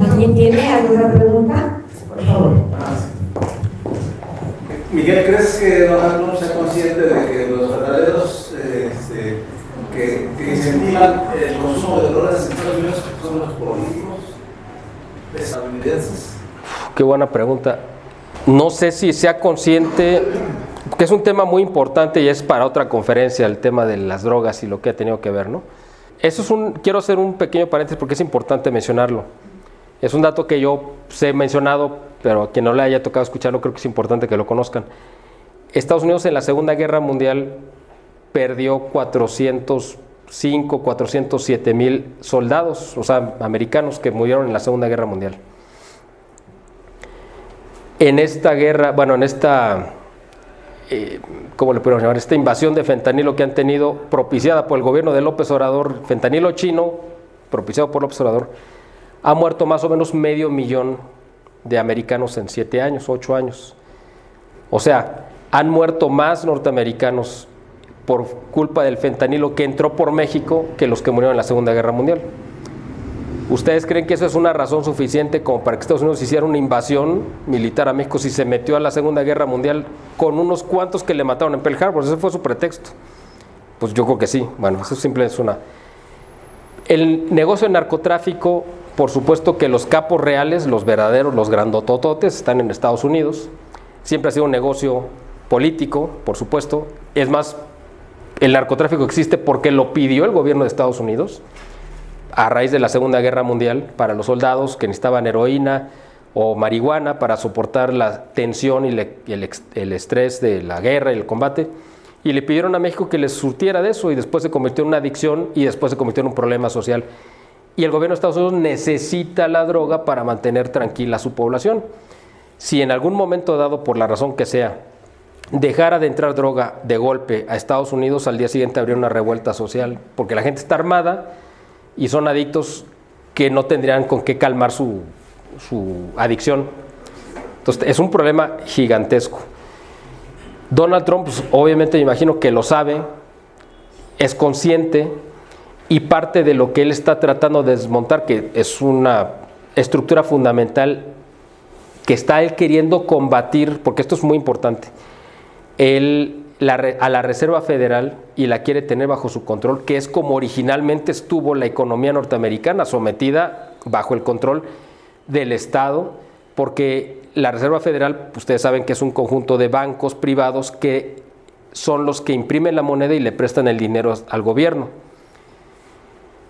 ¿Alguien tiene alguna pregunta? Por favor. Miguel, ¿crees que Donald Trump sea consciente de que los verdaderos que incentivan el consumo de drogas en Estados Unidos son los políticos estadounidenses? Qué buena pregunta. No sé si sea consciente, porque es un tema muy importante y es para otra conferencia el tema de las drogas y lo que ha tenido que ver, ¿no? Quiero hacer un pequeño paréntesis porque es importante mencionarlo. Es un dato que yo he mencionado, pero a quien no le haya tocado escucharlo creo que es importante que lo conozcan. Estados Unidos en la Segunda Guerra Mundial perdió 405, 407 mil soldados, o sea, americanos que murieron en la Segunda Guerra Mundial. En esta guerra, bueno, en esta, ¿cómo le podemos llamar? Esta invasión de fentanilo que han tenido, propiciada por el gobierno de López Obrador, fentanilo chino, propiciado por López Obrador, ha muerto más o menos 500,000 de americanos en 7 años, 8 años. O sea, han muerto más norteamericanos por culpa del fentanilo que entró por México que los que murieron en la Segunda Guerra Mundial. ¿Ustedes creen que eso es una razón suficiente como para que Estados Unidos hiciera una invasión militar a México si se metió a la Segunda Guerra Mundial con unos cuantos que le mataron en Pearl Harbor? Ese fue su pretexto. Pues yo creo que sí. Bueno, eso simplemente es una... El negocio de narcotráfico, por supuesto que los capos reales, los verdaderos, los grandotototes, están en Estados Unidos. Siempre ha sido un negocio político, por supuesto. Es más, el narcotráfico existe porque lo pidió el gobierno de Estados Unidos a raíz de la Segunda Guerra Mundial para los soldados que necesitaban heroína o marihuana para soportar la tensión y el estrés de la guerra y el combate. Y le pidieron a México que les surtiera de eso y después se convirtió en una adicción y después se convirtió en un problema social. Y el gobierno de Estados Unidos necesita la droga para mantener tranquila a su población. Si en algún momento dado, por la razón que sea, dejara de entrar droga de golpe a Estados Unidos, al día siguiente habría una revuelta social, porque la gente está armada y son adictos que no tendrían con qué calmar su adicción. Entonces es un problema gigantesco. Donald Trump, pues, obviamente me imagino que lo sabe, es consciente, y parte de lo que él está tratando de desmontar, que es una estructura fundamental que está él queriendo combatir, porque esto es muy importante, a la Reserva Federal, y la quiere tener bajo su control, que es como originalmente estuvo la economía norteamericana, sometida bajo el control del Estado, porque la Reserva Federal, ustedes saben que es un conjunto de bancos privados que son los que imprimen la moneda y le prestan el dinero al gobierno.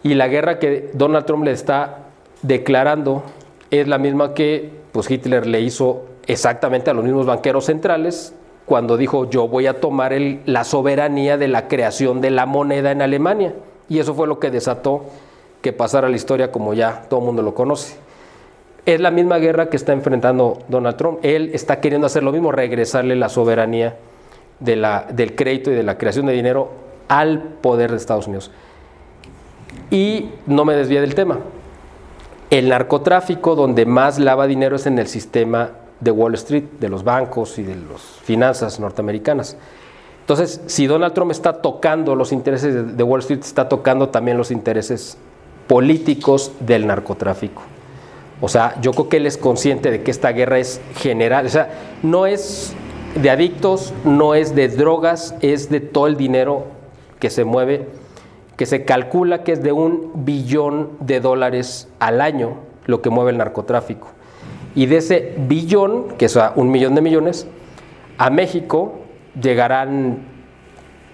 Y la guerra que Donald Trump le está declarando es la misma que pues, Hitler le hizo exactamente a los mismos banqueros centrales cuando dijo yo voy a tomar la soberanía de la creación de la moneda en Alemania. Y eso fue lo que desató que pasara la historia como ya todo el mundo lo conoce. Es la misma guerra que está enfrentando Donald Trump. Él está queriendo hacer lo mismo, regresarle la soberanía del crédito y de la creación de dinero al poder de Estados Unidos. Y no me desvíe del tema. El narcotráfico donde más lava dinero es en el sistema de Wall Street, de los bancos y de las finanzas norteamericanas. Entonces, si Donald Trump está tocando los intereses de Wall Street, está tocando también los intereses políticos del narcotráfico. O sea, yo creo que él es consciente de que esta guerra es general, o sea, no es de adictos, no es de drogas, es de todo el dinero que se mueve, que se calcula que es de $1 billón al año lo que mueve el narcotráfico. Y de ese billón, que es 1 millón de millones, a México llegarán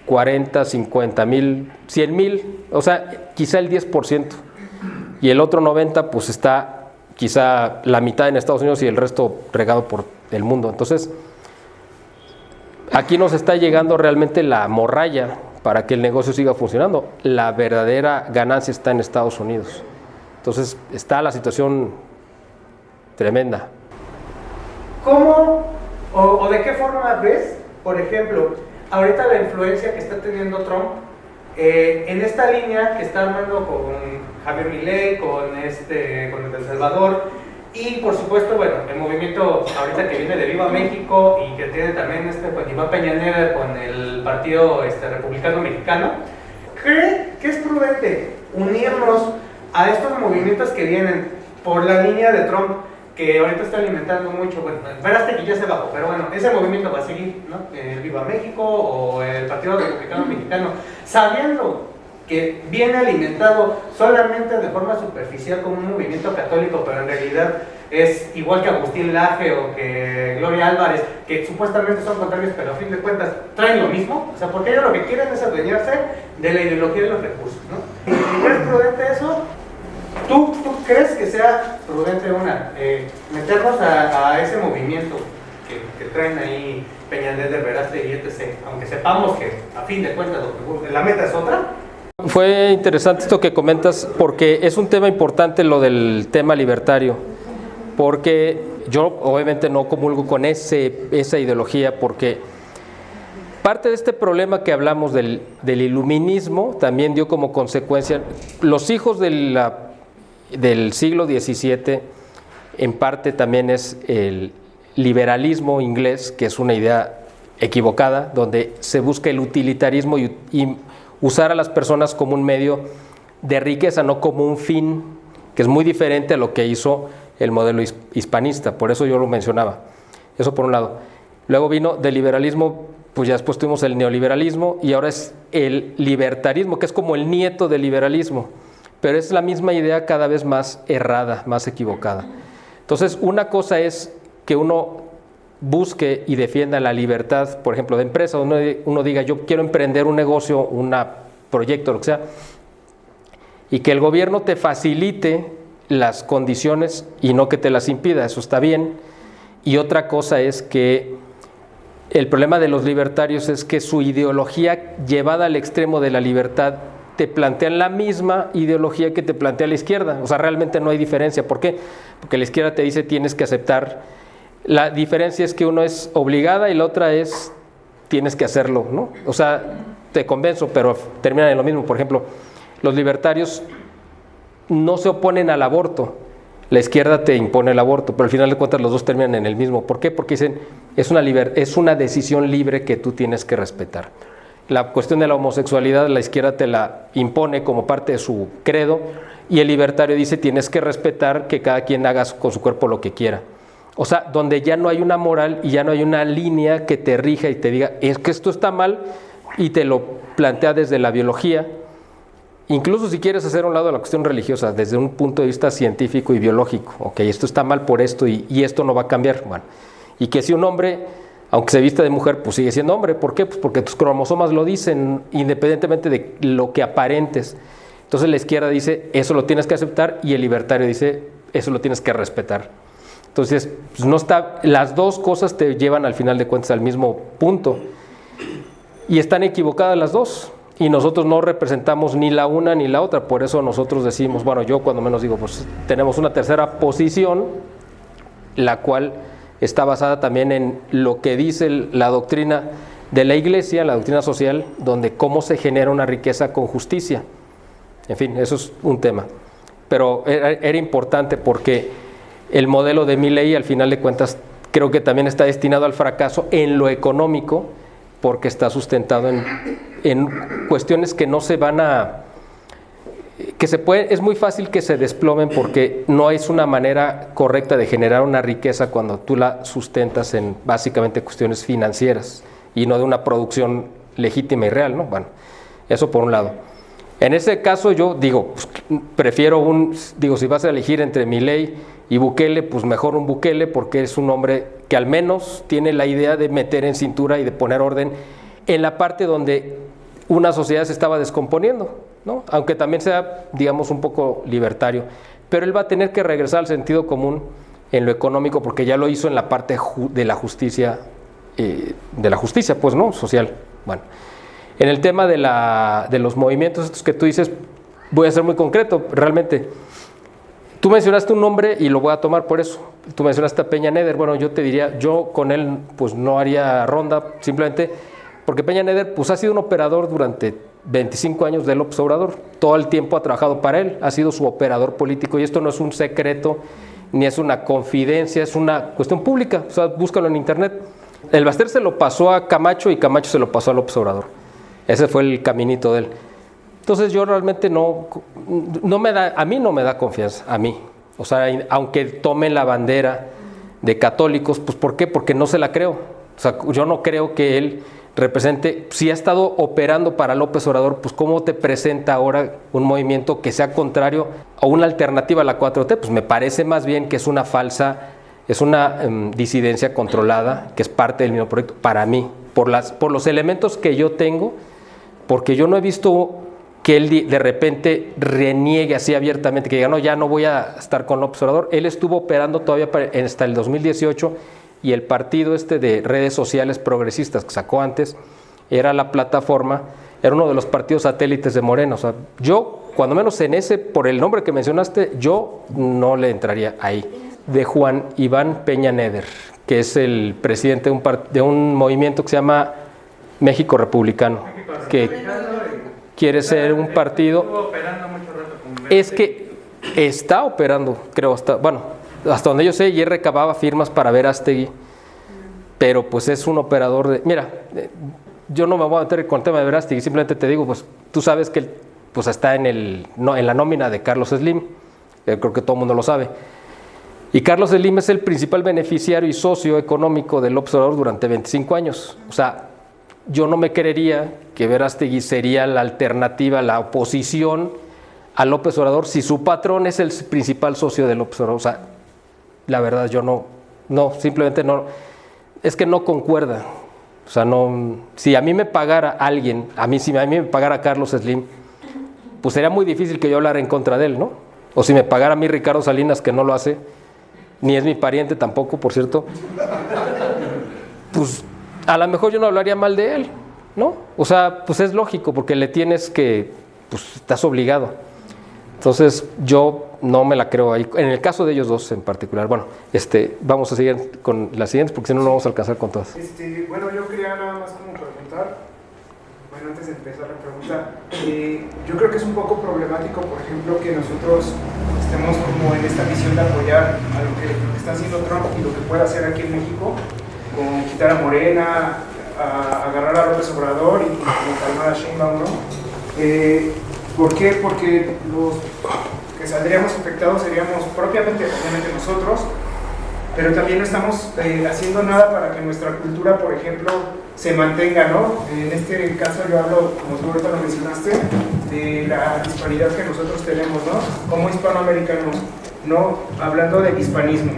40, 50 mil, 100 mil, o sea, quizá el 10%. Y el otro 90% pues está quizá la mitad en Estados Unidos y el resto regado por el mundo. Entonces, aquí nos está llegando realmente la morralla para que el negocio siga funcionando. La verdadera ganancia está en Estados Unidos. Entonces, está la situación tremenda. ¿Cómo o de qué forma ves, por ejemplo, ahorita la influencia que está teniendo Trump en esta línea que está armando con Javier Milei, con El Salvador, y por supuesto, bueno, el movimiento ahorita que viene de Viva México y que tiene también con Iván Peña Nieto con el Partido Republicano Mexicano? ¿Cree que es prudente unirnos a estos movimientos que vienen por la línea de Trump, que ahorita está alimentando mucho, bueno, esperaste que ya se bajó, pero bueno, ese movimiento va a seguir, ¿no? El Viva México o el Partido Republicano Mexicano, sabiendo que viene alimentado solamente de forma superficial como un movimiento católico, pero en realidad es igual que Agustín Laje o que Gloria Álvarez, que supuestamente son contrarios, pero a fin de cuentas traen lo mismo. O sea, porque ellos lo que quieren es adueñarse de la ideología de los recursos, ¿no? ¿Y es prudente eso? ¿Tú crees que sea prudente meternos a ese movimiento que traen ahí Peña Nieto, Verástegui y etc., aunque sepamos que a fin de cuentas la meta es otra? Fue interesante esto que comentas, porque es un tema importante lo del tema libertario, porque yo obviamente no comulgo con esa ideología, porque parte de este problema que hablamos del iluminismo también dio como consecuencia, los hijos del siglo XVII, en parte también es el liberalismo inglés, que es una idea equivocada, donde se busca el utilitarismo y usar a las personas como un medio de riqueza, no como un fin, que es muy diferente a lo que hizo el modelo hispanista. Por eso yo lo mencionaba. Eso por un lado. Luego vino del liberalismo, pues ya después tuvimos el neoliberalismo y ahora es el libertarismo, que es como el nieto del liberalismo, pero es la misma idea cada vez más errada, más equivocada. Entonces, una cosa es que uno busque y defienda la libertad, por ejemplo, de empresa, uno diga, yo quiero emprender un negocio, un proyecto, lo que sea, y que el gobierno te facilite las condiciones y no que te las impida, eso está bien. Y otra cosa es que el problema de los libertarios es que su ideología llevada al extremo de la libertad te plantean la misma ideología que te plantea la izquierda, o sea, realmente no hay diferencia. ¿Por qué? Porque la izquierda te dice tienes que aceptar. La diferencia es que uno es obligada y la otra es tienes que hacerlo, ¿no? O sea, te convenzo, pero terminan en lo mismo. Por ejemplo, los libertarios no se oponen al aborto. La izquierda te impone el aborto, pero al final de cuentas los dos terminan en el mismo. ¿Por qué? Porque dicen, es una decisión libre que tú tienes que respetar. La cuestión de la homosexualidad, la izquierda te la impone como parte de su credo, y el libertario dice, tienes que respetar que cada quien haga con su cuerpo lo que quiera. O sea, donde ya no hay una moral y ya no hay una línea que te rija y te diga, es que esto está mal, y te lo plantea desde la biología. Incluso si quieres hacer a un lado la cuestión religiosa, desde un punto de vista científico y biológico, ok, esto está mal por esto y esto no va a cambiar. Bueno, y que si un hombre, aunque se vista de mujer, pues sigue siendo hombre. ¿Por qué? Pues porque tus cromosomas lo dicen, independientemente de lo que aparentes. Entonces la izquierda dice, eso lo tienes que aceptar, y el libertario dice, eso lo tienes que respetar. Entonces, pues no está, las dos cosas te llevan al final de cuentas al mismo punto, y están equivocadas las dos, y nosotros no representamos ni la una ni la otra. Por eso nosotros decimos, bueno, yo cuando menos digo, pues tenemos una tercera posición, la cual está basada también en lo que dice la doctrina de la Iglesia, la doctrina social, donde cómo se genera una riqueza con justicia. En fin, eso es un tema, pero era importante porque el modelo de Milei, al final de cuentas, creo que también está destinado al fracaso en lo económico, porque está sustentado en cuestiones que no se van a... es muy fácil que se desplomen, porque no es una manera correcta de generar una riqueza cuando tú la sustentas en básicamente cuestiones financieras y no de una producción legítima y real, ¿no? Bueno, eso por un lado. En ese caso yo digo, pues, prefiero si vas a elegir entre Milei y Bukele, pues mejor un Bukele, porque es un hombre que al menos tiene la idea de meter en cintura y de poner orden en la parte donde una sociedad se estaba descomponiendo, ¿no? Aunque también sea, digamos, un poco libertario, pero él va a tener que regresar al sentido común en lo económico, porque ya lo hizo en la parte de la justicia, pues, ¿no? Social. Bueno, en el tema de los movimientos estos que tú dices, voy a ser muy concreto, realmente. Tú mencionaste un nombre y lo voy a tomar por eso. Tú mencionaste a Peña Nieto. Bueno, yo te diría, yo con él pues no haría ronda, simplemente porque Peña Nieto pues ha sido un operador durante 25 años de López Obrador. Todo el tiempo ha trabajado para él, ha sido su operador político, y esto no es un secreto ni es una confidencia, es una cuestión pública. O sea, búscalo en internet. El Baster se lo pasó a Camacho y Camacho se lo pasó a López Obrador. Ese fue el caminito de él. Entonces yo realmente a mí no me da confianza, a mí. O sea, aunque tomen la bandera de católicos, pues ¿por qué? Porque no se la creo. O sea, yo no creo que él represente, si ha estado operando para López Obrador, pues ¿cómo te presenta ahora un movimiento que sea contrario o una alternativa a la 4T? Pues me parece más bien que es una disidencia controlada, que es parte del mismo proyecto, para mí, por los elementos que yo tengo, porque yo no he visto que él de repente reniegue así abiertamente, que diga, no, ya no voy a estar con López Obrador. Él estuvo operando todavía hasta el 2018 y el partido de redes sociales progresistas que sacó antes era la plataforma, era uno de los partidos satélites de Morena. O sea, yo, cuando menos en ese, por el nombre que mencionaste, yo no le entraría ahí. De Juan Iván Peña Neder, que es el presidente de un movimiento que se llama México Republicano, que quiere ser un partido. Es que está operando, creo, hasta donde yo sé, y recababa firmas para Verástegui, pero pues es un operador de. Mira, yo no me voy a meter con el tema de Verástegui, simplemente te digo, pues tú sabes que él pues está en la nómina de Carlos Slim, creo que todo el mundo lo sabe. Y Carlos Slim es el principal beneficiario y socio económico del López Obrador durante 25 años. O sea, yo no me creería que Verástegui sería la alternativa, la oposición a López Obrador si su patrón es el principal socio de López Obrador. O sea, la verdad yo no, simplemente no, es que no concuerda. O sea, no, si a mí me pagara alguien, si a mí me pagara Carlos Slim, pues sería muy difícil que yo hablara en contra de él, ¿no? O si me pagara a mí Ricardo Salinas, que no lo hace, ni es mi pariente tampoco, por cierto, pues a lo mejor yo no hablaría mal de él, ¿no? O sea, pues es lógico, porque le tienes que, pues estás obligado. Entonces yo no me la creo ahí, en el caso de ellos dos en particular. Bueno, vamos a seguir con las siguientes, porque si no, no vamos a alcanzar con todas. Bueno, yo quería nada más como preguntar, bueno, antes de empezar la pregunta, yo creo que es un poco problemático, por ejemplo, que nosotros estemos como en esta visión de apoyar a lo que está haciendo Trump y lo que puede hacer aquí en México, con quitar a Morena, a agarrar a López Obrador y calmar a Sheinbaum, ¿no? ¿Por qué? Porque los que saldríamos afectados seríamos propiamente, obviamente nosotros, pero también no estamos haciendo nada para que nuestra cultura, por ejemplo, se mantenga, ¿no? En este caso yo hablo, como tú ahorita lo mencionaste, de la hispanidad que nosotros tenemos, ¿no? Como hispanoamericanos, no hablando del hispanismo,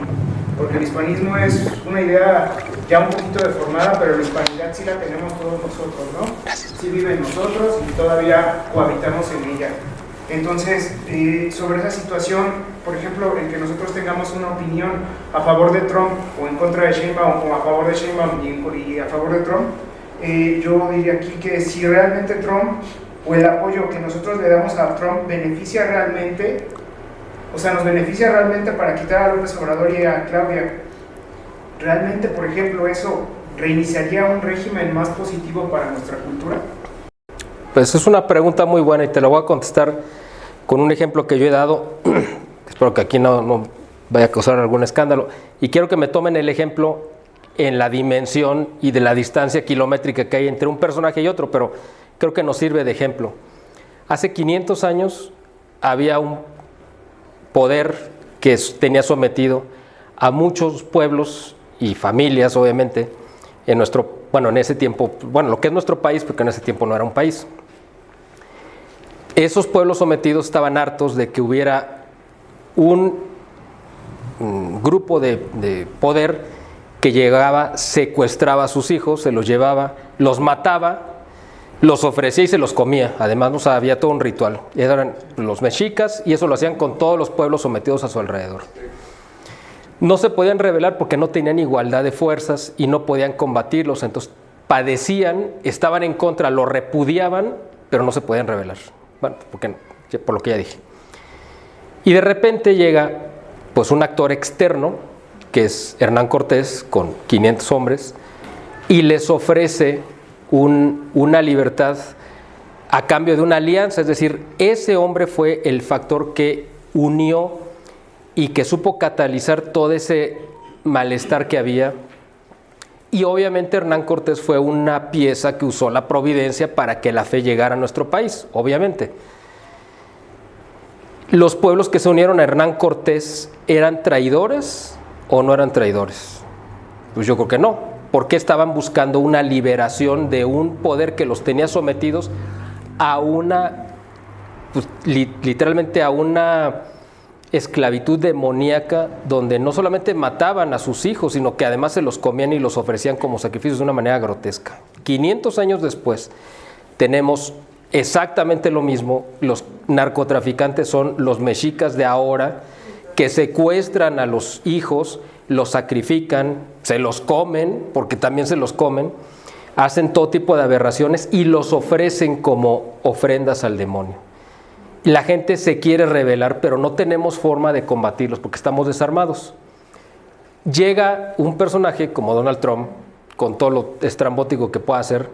porque el hispanismo es una idea ya un poquito deformada, pero la hispanidad sí la tenemos todos nosotros, ¿no? Sí vive en nosotros y todavía cohabitamos en ella. Entonces, sobre esa situación, por ejemplo, el que nosotros tengamos una opinión a favor de Trump o en contra de Sheinbaum, o a favor de Sheinbaum y a favor de Trump, yo diría aquí que si realmente Trump o el apoyo que nosotros le damos a Trump beneficia realmente, o sea, nos beneficia realmente para quitar a López Obrador y a Claudia, ¿realmente, por ejemplo, eso reiniciaría un régimen más positivo para nuestra cultura? Pues es una pregunta muy buena y te la voy a contestar con un ejemplo que yo he dado. Espero que aquí no vaya a causar algún escándalo. Y quiero que me tomen el ejemplo en la dimensión y de la distancia kilométrica que hay entre un personaje y otro, pero creo que nos sirve de ejemplo. Hace 500 años había un poder que tenía sometido a muchos pueblos y familias, obviamente, en ese tiempo, lo que es nuestro país, porque en ese tiempo no era un país. Esos pueblos sometidos estaban hartos de que hubiera un grupo de poder que llegaba, secuestraba a sus hijos, se los llevaba, los mataba, los ofrecía y se los comía. Además, había todo un ritual. Eran los mexicas y eso lo hacían con todos los pueblos sometidos a su alrededor. No se podían rebelar porque no tenían igualdad de fuerzas y no podían combatirlos. Entonces padecían, estaban en contra, lo repudiaban, pero no se podían rebelar. Bueno, por lo que ya dije. Y de repente llega pues un actor externo, que es Hernán Cortés, con 500 hombres, y les ofrece una libertad a cambio de una alianza. Es decir, ese hombre fue el factor que unió y que supo catalizar todo ese malestar que había Y obviamente Hernán Cortés fue una pieza que usó la providencia para que la fe llegara a nuestro país, obviamente. ¿Los pueblos que se unieron a Hernán Cortés eran traidores o no eran traidores? Pues yo creo que no, porque estaban buscando una liberación de un poder que los tenía sometidos a una, pues, literalmente a una esclavitud demoníaca, donde no solamente mataban a sus hijos, sino que además se los comían y los ofrecían como sacrificios de una manera grotesca. 500 años después tenemos exactamente lo mismo. Los narcotraficantes son los mexicas de ahora, que secuestran a los hijos, los sacrifican, se los comen, porque también se los comen, hacen todo tipo de aberraciones y los ofrecen como ofrendas al demonio. La gente se quiere rebelar, pero no tenemos forma de combatirlos porque estamos desarmados. Llega un personaje como Donald Trump, con todo lo estrambótico que pueda hacer,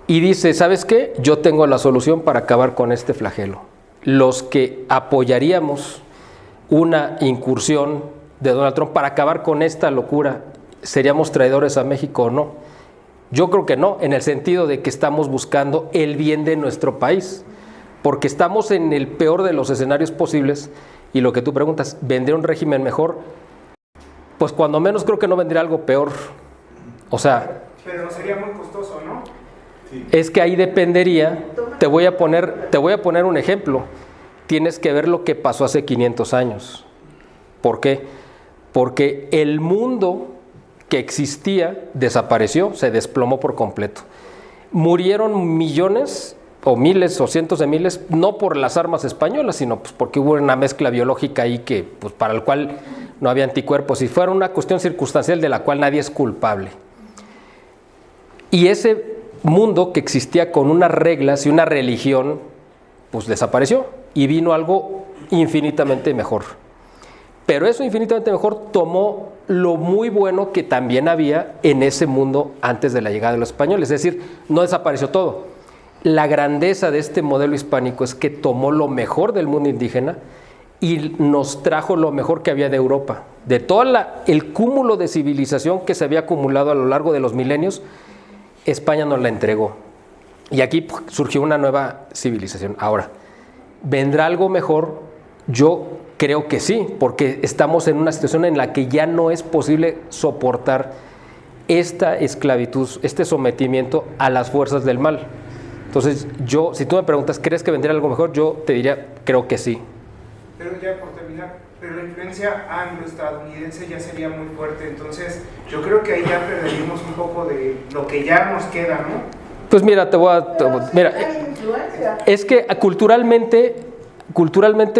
y dice, ¿sabes qué? Yo tengo la solución para acabar con este flagelo. Los que apoyaríamos una incursión de Donald Trump para acabar con esta locura, ¿seríamos traidores a México o no? Yo creo que no, en el sentido de que estamos buscando el bien de nuestro país, porque estamos en el peor de los escenarios posibles. Y lo que tú preguntas, ¿vendría un régimen mejor? Pues cuando menos creo que no vendría algo peor. O sea, pero no sería muy costoso, ¿no? es que ahí dependería. Te voy a poner un ejemplo. Tienes que ver lo que pasó hace 500 años. ¿Por qué? Porque el mundo que existía desapareció, se desplomó por completo. Murieron millones o miles o cientos de miles, no por las armas españolas, sino pues porque hubo una mezcla biológica ahí que, pues, para el cual no había anticuerpos, y fuera una cuestión circunstancial de la cual nadie es culpable. Y ese mundo que existía con unas reglas y una religión, pues desapareció y vino algo infinitamente mejor. Pero eso infinitamente mejor tomó lo muy bueno que también había en ese mundo antes de la llegada de los españoles. Es decir, no desapareció todo. La grandeza de este modelo hispánico es que tomó lo mejor del mundo indígena y nos trajo lo mejor que había de Europa. De todo el cúmulo de civilización que se había acumulado a lo largo de los milenios, España nos la entregó. Y aquí surgió una nueva civilización. Ahora, ¿vendrá algo mejor? Yo creo que sí, porque estamos en una situación en la que ya no es posible soportar esta esclavitud, este sometimiento a las fuerzas del mal. Entonces, yo, si tú me preguntas, ¿crees que vendría algo mejor? Yo te diría, creo que sí. Pero ya por terminar, pero la influencia anglo-estadounidense ya sería muy fuerte, entonces yo creo que ahí ya perderíamos un poco de lo que ya nos queda, ¿no? Pues mira, mira, es que culturalmente,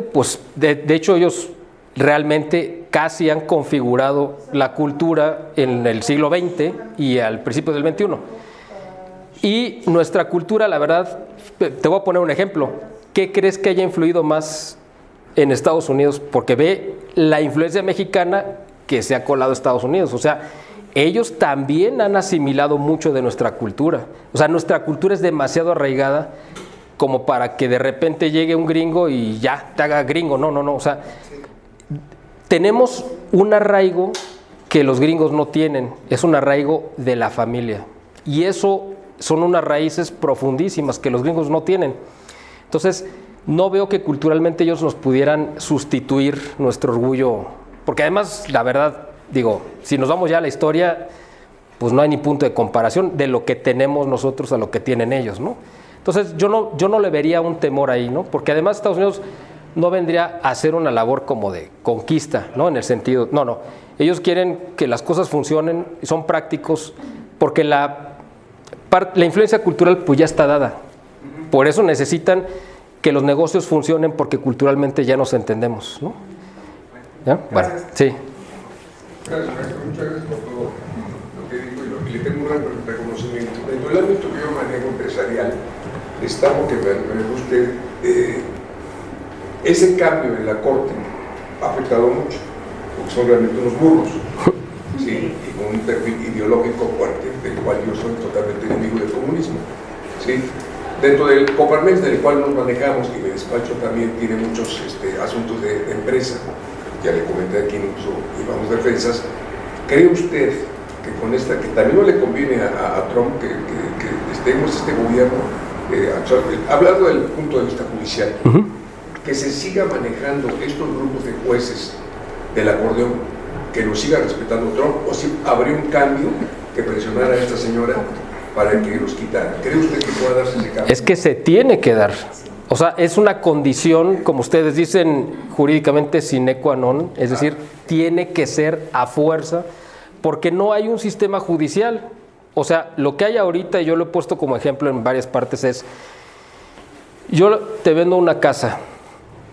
pues, de hecho ellos realmente casi han configurado la cultura en el siglo XX y al principio del XXI. Y nuestra cultura, la verdad, te voy a poner un ejemplo. ¿Qué crees que haya influido más en Estados Unidos? Porque ve la influencia mexicana que se ha colado a Estados Unidos. O sea, ellos también han asimilado mucho de nuestra cultura. O sea, nuestra cultura es demasiado arraigada como para que de repente llegue un gringo y ya te haga gringo. No. O sea, tenemos un arraigo que los gringos no tienen. Es un arraigo de la familia. Y eso son unas raíces profundísimas que los gringos no tienen. Entonces, no veo que culturalmente ellos nos pudieran sustituir nuestro orgullo, porque además, la verdad, digo, si nos vamos ya a la historia, pues no hay ni punto de comparación de lo que tenemos nosotros a lo que tienen ellos, ¿no? Entonces, yo no le vería un temor ahí, ¿no? Porque además Estados Unidos no vendría a hacer una labor como de conquista, ¿no? En el sentido, no. Ellos quieren que las cosas funcionen, son prácticos, porque la influencia cultural pues ya está dada. Por eso necesitan que los negocios funcionen, porque culturalmente ya nos entendemos, ¿no? ¿Ya? Bueno, sí. Gracias, maestro. Muchas gracias por todo lo que dijo y lo que le tengo un gran reconocimiento. Dentro del ámbito que yo manejo empresarial, destaco que me guste ese cambio en la corte ha afectado mucho, porque son realmente unos burros, ¿sí? Y con un perfil ideológico fuerte, del cual yo soy totalmente enemigo del comunismo, ¿sí? Dentro del Coparmex, del cual nos manejamos, y mi despacho también tiene muchos asuntos de empresa, ya le comenté aquí incluso llevamos defensas. ¿Cree usted que también no le conviene a Trump que estemos este gobierno actual, hablando del punto de vista judicial, que se siga manejando estos grupos de jueces del acordeón, que lo siga respetando Trump, o si habría un cambio que presionara a esta señora para que los quitara. ¿Cree usted que pueda darse ese cambio? Es que se tiene que dar. O sea, es una condición, como ustedes dicen jurídicamente, sine qua non, es decir, tiene que ser a fuerza, porque no hay un sistema judicial. O sea, lo que hay ahorita, y yo lo he puesto como ejemplo en varias partes, es, yo te vendo una casa,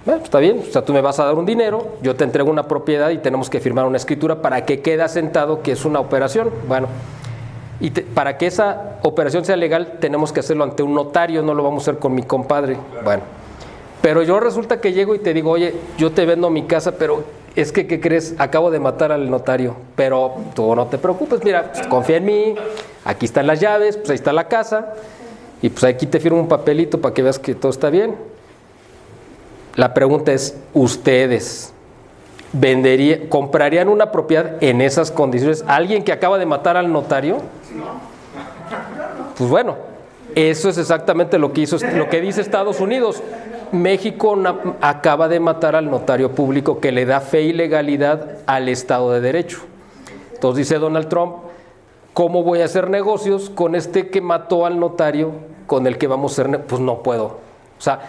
bueno, está bien, o sea, tú me vas a dar un dinero, yo te entrego una propiedad y tenemos que firmar una escritura para que quede asentado que es una operación. Bueno, y para que esa operación sea legal tenemos que hacerlo ante un notario, no lo vamos a hacer con mi compadre. Bueno, pero yo resulta que llego y te digo, oye, yo te vendo mi casa, pero es que, ¿qué crees? Acabo de matar al notario, pero tú no te preocupes, mira, pues, confía en mí, aquí están las llaves, pues ahí está la casa, y pues aquí te firmo un papelito para que veas que todo está bien. La pregunta es, ¿ustedes comprarían una propiedad en esas condiciones? ¿Alguien que acaba de matar al notario? Pues bueno, eso es exactamente lo que dice Estados Unidos. México acaba de matar al notario público que le da fe y legalidad al Estado de Derecho. Entonces dice Donald Trump, ¿cómo voy a hacer negocios con este que mató al notario con el que vamos a hacer? Pues no puedo. O sea,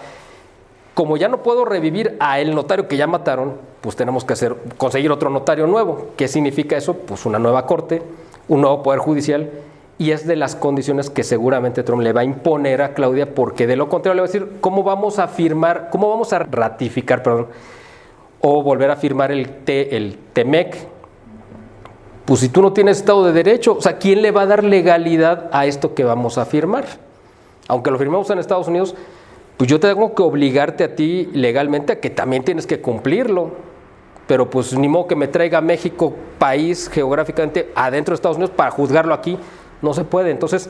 como ya no puedo revivir a el notario que ya mataron, pues tenemos que conseguir otro notario nuevo. ¿Qué significa eso? Pues una nueva corte, un nuevo poder judicial, y es de las condiciones que seguramente Trump le va a imponer a Claudia, porque de lo contrario le va a decir, ¿cómo vamos a ratificar, o volver a firmar el TEMEC? Pues si tú no tienes Estado de Derecho, o sea, ¿quién le va a dar legalidad a esto que vamos a firmar? Aunque lo firmemos en Estados Unidos, pues yo tengo que obligarte a ti legalmente a que también tienes que cumplirlo. Pero pues ni modo que me traiga a México, país geográficamente adentro de Estados Unidos, para juzgarlo aquí. No se puede. Entonces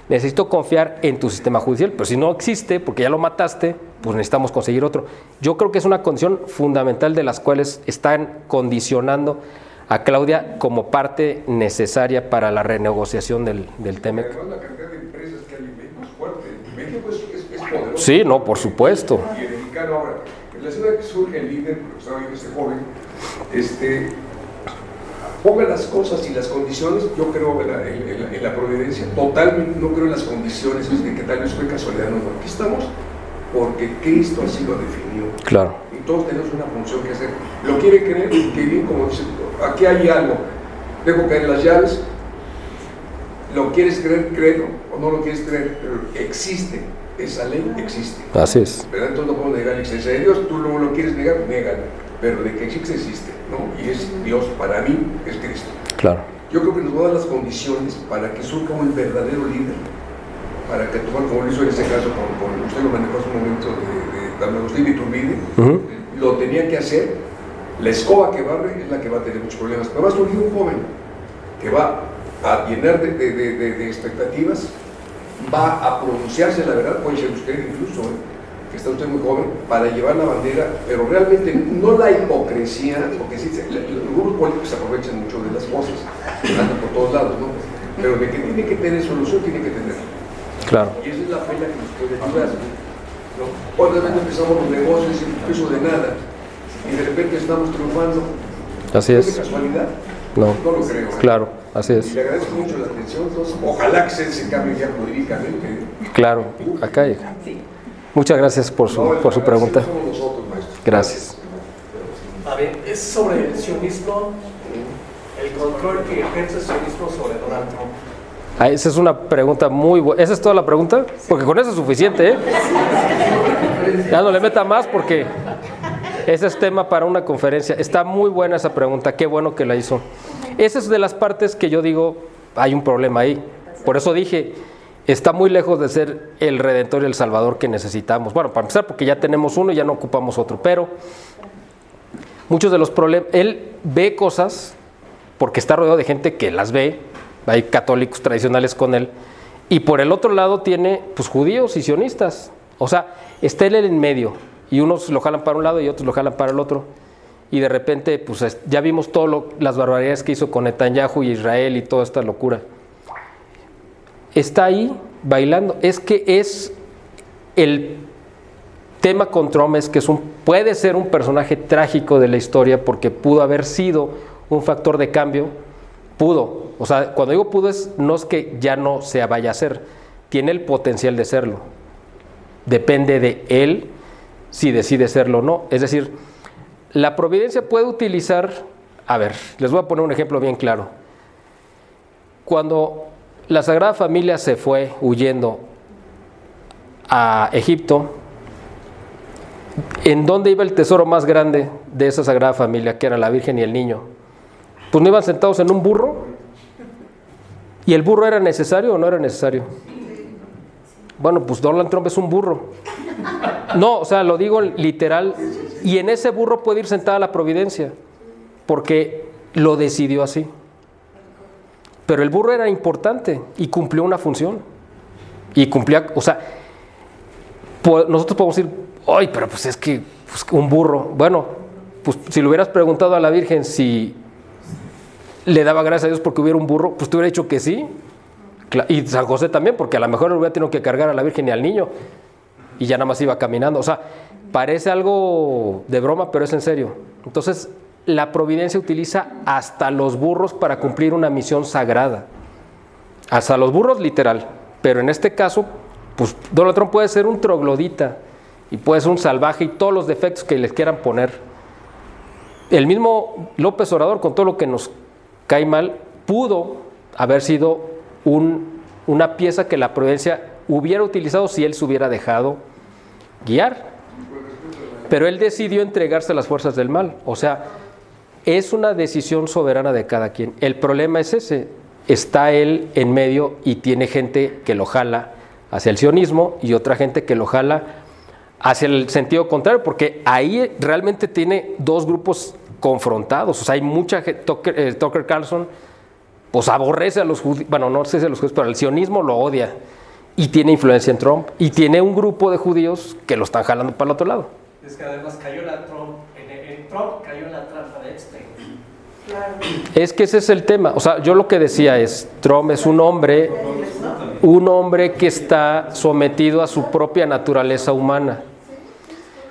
necesito confiar en tu sistema judicial. Pero si no existe, porque ya lo mataste, pues necesitamos conseguir otro. Yo creo que es una condición fundamental de las cuales están condicionando a Claudia como parte necesaria para la renegociación del TEMEC. Además, la cantidad de empresas que hay en México es fuerte. México es poderoso. Sí, no, por supuesto. Y el mexicano ahora, en la ciudad que surge el líder, porque estaba viendo este joven, ponga las cosas y las condiciones. Yo creo en la providencia, totalmente no creo en las condiciones, es que tal vez fue casualidad. No, aquí estamos porque Cristo así lo definió. Claro. Y todos tenemos una función que hacer. Lo quiere creer, que bien, como dice, aquí hay algo, dejo caer las llaves, lo quieres creer, créelo, o no lo quieres creer, pero existe, esa ley existe. Así es. ¿Verdad? Entonces no podemos negar la existencia de Dios, tú lo quieres negar, négalo, pero de que existe, ¿no? Y es Dios, para mí, es Cristo. Claro. Yo creo que nos va a dar las condiciones para que surja un verdadero líder, para que tomar, como lo hizo en ese caso, con usted lo manejó hace un momento de Agustín Iturbide, lo tenía que hacer. La escoba que barre es la que va a tener muchos problemas. Pero va a surgir un joven que va a llenar de expectativas, va a pronunciarse la verdad, puede ser usted incluso, que está usted muy joven, para llevar la bandera, pero realmente no la hipocresía, porque sí, los grupos políticos se aprovechan mucho de las cosas, andan por todos lados, ¿no? Pero de que tiene que tener solución, tiene que tener. Claro. Y esa es la fe la que nos puede ayudar, ¿no? Cuando empezamos los negocios sin peso de nada, y de repente estamos triunfando. Así es. ¿Es de casualidad? No. No lo creo. Claro, así es. Y le agradezco mucho la atención, entonces ojalá que se cambie ya jurídicamente. Claro, acá llega. Muchas gracias por su pregunta. Somos nosotros, maestro. Gracias. A ver, es sobre el sionismo, el control que ejerce el sionismo sobre Donald Trump. Ah, esa es una pregunta muy buena. ¿Esa es toda la pregunta? Porque con eso es suficiente, ¿eh? Ya no le meta más porque ese es tema para una conferencia. Está muy buena esa pregunta, qué bueno que la hizo. Esa es de las partes que yo digo, hay un problema ahí. Por eso dije, está muy lejos de ser el Redentor y el Salvador que necesitamos. Bueno, para empezar, porque ya tenemos uno y ya no ocupamos otro. Pero muchos de los problemas, él ve cosas porque está rodeado de gente que las ve. Hay católicos tradicionales con él. Y por el otro lado tiene pues judíos y sionistas. O sea, está él en medio. Y unos lo jalan para un lado y otros lo jalan para el otro. y de repente pues ya vimos todas las barbaridades que hizo con Netanyahu y Israel y toda esta locura. Está ahí bailando. Es que es el tema con Trump, es que puede ser un personaje trágico de la historia porque pudo haber sido un factor de cambio. Pudo, o sea, cuando digo pudo no es que ya no se vaya a hacer, tiene el potencial de serlo. Depende de él si decide serlo o no. Es decir, la providencia puede utilizar, a ver, les voy a poner un ejemplo bien claro. Cuando la Sagrada Familia se fue huyendo a Egipto, ¿en dónde iba el tesoro más grande de esa Sagrada Familia, que era la Virgen y el niño? Pues no iban sentados en un burro. ¿Y el burro era necesario o no era necesario? Bueno, pues Donald Trump es un burro. No, o sea, lo digo literal. Y en ese burro puede ir sentada la providencia, porque lo decidió así. Pero el burro era importante y cumplió una función. Y cumplía, o sea, nosotros podemos decir, ay, pero pues es que un burro. Bueno, pues si le hubieras preguntado a la Virgen si le daba gracias a Dios porque hubiera un burro, pues te hubiera dicho que sí. Y San José también, porque a lo mejor le hubiera tenido que cargar a la Virgen y al niño y ya nada más iba caminando. O sea, parece algo de broma, pero es en serio. Entonces, la providencia utiliza hasta los burros para cumplir una misión sagrada. Hasta los burros literal. Pero en este caso, pues Donald Trump puede ser un troglodita y puede ser un salvaje y todos los defectos que les quieran poner. El mismo López Obrador, con todo lo que nos cae mal, pudo haber sido una pieza que la providencia hubiera utilizado si él se hubiera dejado guiar. Pero él decidió entregarse a las fuerzas del mal. O sea, es una decisión soberana de cada quien. El problema es ese. Está él en medio y tiene gente que lo jala hacia el sionismo y otra gente que lo jala hacia el sentido contrario, porque ahí realmente tiene dos grupos confrontados. O sea, hay mucha gente. Tucker Carlson pues aborrece a los judíos, bueno, no sé si a los judíos, pero el sionismo lo odia y tiene influencia en Trump y tiene un grupo de judíos que lo están jalando para el otro lado. Es que además cayó en Trump cayó en la trampa de Epstein. Claro. Es que ese es el tema. O sea, yo lo que decía es, Trump es un hombre que está sometido a su propia naturaleza humana.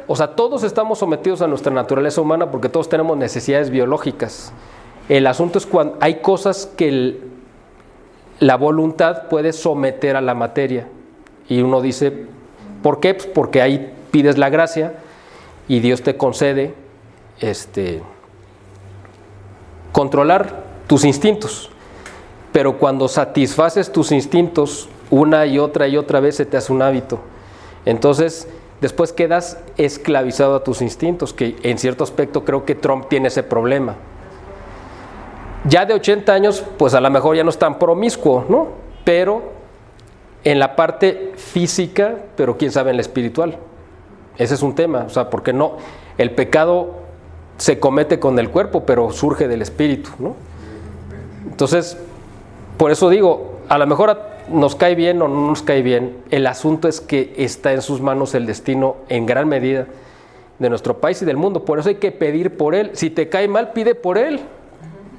O sea, todos estamos sometidos a nuestra naturaleza humana porque todos tenemos necesidades biológicas. El asunto es cuando hay cosas que la voluntad puede someter a la materia. Y uno dice, ¿por qué? Pues porque ahí pides la gracia y Dios te concede controlar tus instintos. Pero cuando satisfaces tus instintos una y otra vez se te hace un hábito. Entonces, después quedas esclavizado a tus instintos, que en cierto aspecto creo que Trump tiene ese problema. Ya de 80 años, pues a lo mejor ya no es tan promiscuo, ¿no? Pero en la parte física, pero quién sabe en la espiritual. Ese es un tema, o sea, porque no, el pecado se comete con el cuerpo, pero surge del espíritu, ¿no? Entonces, por eso digo, a lo mejor nos cae bien o no nos cae bien, el asunto es que está en sus manos el destino en gran medida de nuestro país y del mundo. Por eso hay que pedir por él. Si te cae mal, pide por él.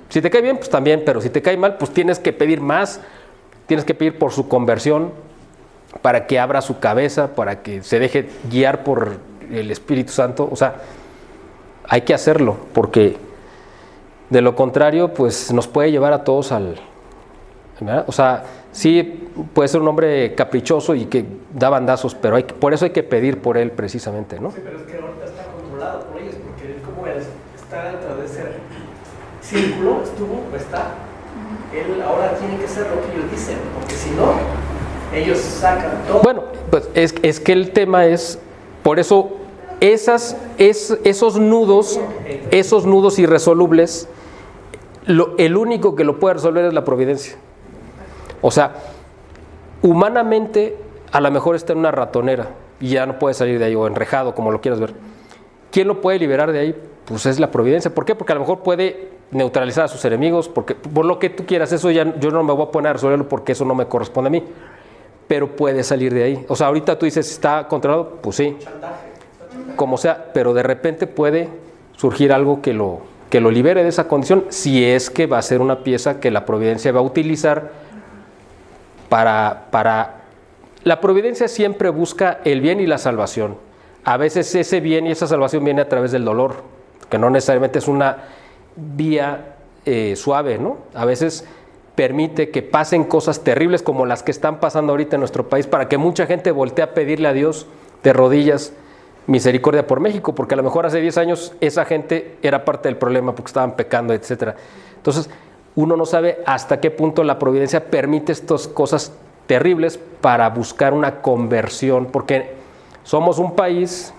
Si te cae bien, pues también, pero si te cae mal, pues tienes que pedir más, tienes que pedir por su conversión, para que abra su cabeza, para que se deje guiar por el Espíritu Santo. O sea, hay que hacerlo, porque de lo contrario, pues nos puede llevar a todos ¿verdad? O sea, sí puede ser un hombre caprichoso y que da bandazos, pero por eso hay que pedir por él precisamente, ¿no? Sí, pero es que ahorita está controlado por ellos, porque como él está dentro de ese círculo, está, él ahora tiene que hacer lo que ellos dicen, porque si no, ellos sacan todo. Bueno, pues es que el tema es, por eso esos nudos irresolubles, el único que lo puede resolver es la providencia. O sea, humanamente a lo mejor está en una ratonera y ya no puede salir de ahí, o enrejado, como lo quieras ver. ¿Quién lo puede liberar de ahí? Pues es la providencia. ¿Por qué? Porque a lo mejor puede neutralizar a sus enemigos, porque por lo que tú quieras, eso ya yo no me voy a poner a resolverlo porque eso no me corresponde a mí, pero puede salir de ahí. O sea, ahorita tú dices, ¿está controlado? Pues sí, como sea, pero de repente puede surgir algo que lo libere de esa condición, si es que va a ser una pieza que la providencia va a utilizar para... La providencia siempre busca el bien y la salvación. A veces ese bien y esa salvación viene a través del dolor, que no necesariamente es una vía suave, ¿no? A veces permite que pasen cosas terribles como las que están pasando ahorita en nuestro país para que mucha gente voltee a pedirle a Dios de rodillas misericordia por México, porque a lo mejor hace 10 años esa gente era parte del problema porque estaban pecando, etcétera. Entonces, uno no sabe hasta qué punto la providencia permite estas cosas terribles para buscar una conversión, porque somos un país,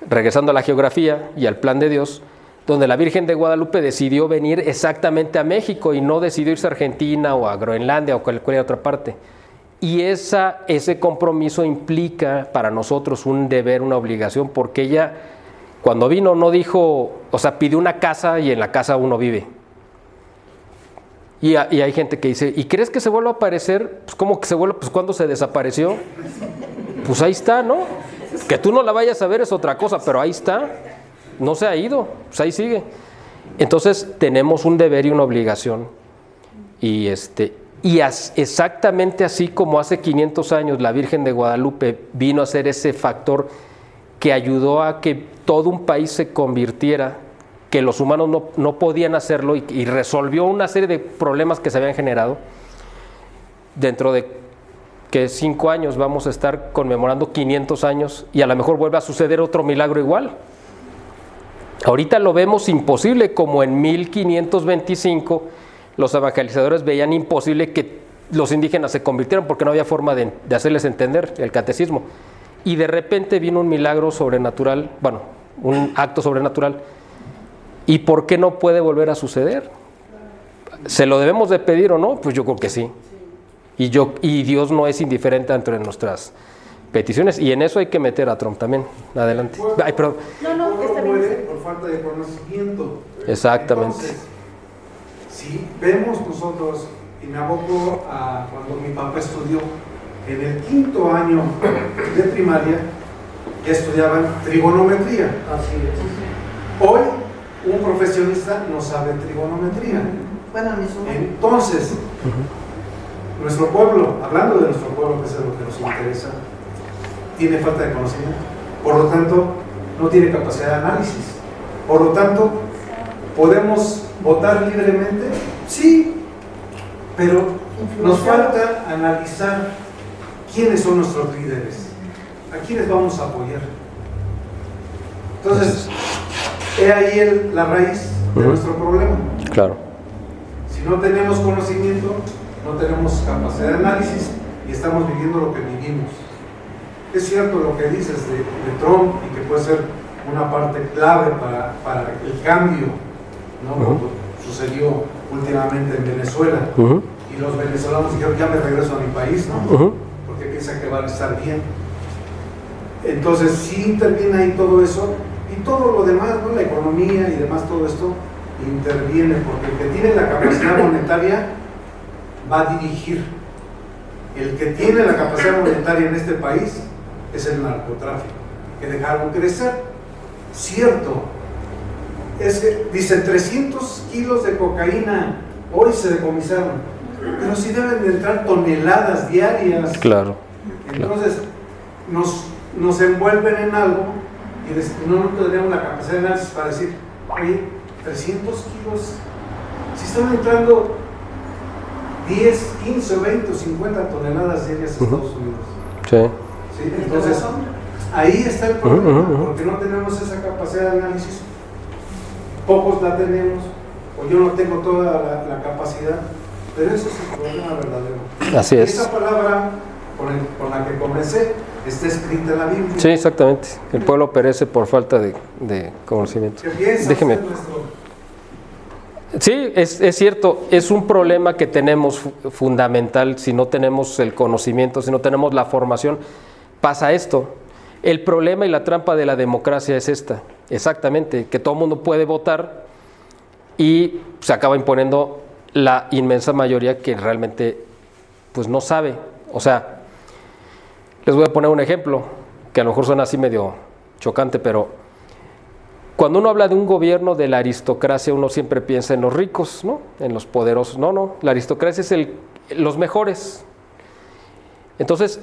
regresando a la geografía y al plan de Dios, donde la Virgen de Guadalupe decidió venir exactamente a México y no decidió irse a Argentina o a Groenlandia o cualquier otra parte. Y ese compromiso implica para nosotros un deber, una obligación, porque ella cuando vino no dijo, o sea, pidió una casa y en la casa uno vive. Y hay gente que dice, ¿y crees que se vuelva a aparecer? Pues ¿cómo que se vuelve? Pues ¿cuándo se desapareció? Pues ahí está, ¿no? Que tú no la vayas a ver es otra cosa, pero ahí está. No se ha ido, pues ahí sigue. Entonces tenemos un deber y una obligación. Y exactamente así como hace 500 años la Virgen de Guadalupe vino a ser ese factor que ayudó a que todo un país se convirtiera, que los humanos no podían hacerlo y resolvió una serie de problemas que se habían generado. Dentro de que 5 años vamos a estar conmemorando 500 años y a lo mejor vuelve a suceder otro milagro igual. Ahorita lo vemos imposible, como en 1525 los evangelizadores veían imposible que los indígenas se convirtieran porque no había forma de hacerles entender el catecismo. Y de repente vino un milagro sobrenatural, bueno, un acto sobrenatural. ¿Y por qué no puede volver a suceder? ¿Se lo debemos de pedir o no? Pues yo creo que sí. Y Dios no es indiferente entre nuestras peticiones, y en eso hay que meter a Trump también. Adelante. Ay, perdón. No, está bien. Por falta de conocimiento. Exactamente. Entonces, si vemos nosotros, y me aboco a cuando mi papá estudió, en el 5º año de primaria, ya estudiaban trigonometría. Así es. Hoy, un profesionista no sabe trigonometría. Bueno, mi suma. Entonces, nuestro pueblo, hablando de nuestro pueblo, que es lo que nos interesa, tiene falta de conocimiento, por lo tanto no tiene capacidad de análisis, por lo tanto ¿podemos votar libremente? Sí, pero nos falta analizar quiénes son nuestros líderes, a quiénes vamos a apoyar. Entonces, he ahí la raíz de nuestro problema. Claro. Si no tenemos conocimiento, no tenemos capacidad de análisis y estamos viviendo lo que vivimos. Es cierto lo que dices de Trump y que puede ser una parte clave para el cambio, ¿no? Como sucedió últimamente en Venezuela, y los venezolanos dijeron, ya me regreso a mi país, ¿no? Porque piensan que van a estar bien. Entonces sí interviene ahí todo eso y todo lo demás, ¿no? La economía y demás, todo esto interviene, porque el que tiene la capacidad monetaria va a dirigir. El que tiene la capacidad monetaria en este país es el narcotráfico, que dejaron crecer. Cierto, es que dice 300 kilos de cocaína hoy se decomisaron, pero sí deben de entrar toneladas diarias. Claro. Entonces nos envuelven en algo y no tenemos la capacidad de análisis para decir, oye, 300 kilos, si están entrando 10, 15, 20 o 50 toneladas diarias a Estados Unidos. Sí. ¿Sí? Entonces, ahí está el problema, porque no tenemos esa capacidad de análisis. Pocos la tenemos, o yo no tengo toda la capacidad, pero ese es el problema verdadero. Así es. Esa palabra con la que comencé está escrita en la Biblia. Sí, exactamente. El pueblo perece por falta de conocimiento. ¿Qué piensa Déjeme. usted, nuestro? Sí, es cierto, es un problema que tenemos fundamental. Si no tenemos el conocimiento, si no tenemos la formación, pasa esto. El problema y la trampa de la democracia es esta, exactamente, que todo el mundo puede votar y se acaba imponiendo la inmensa mayoría que realmente pues no sabe. O sea, les voy a poner un ejemplo que a lo mejor suena así medio chocante, pero cuando uno habla de un gobierno de la aristocracia, uno siempre piensa en los ricos, ¿no? En los poderosos. No, la aristocracia es los mejores. Entonces,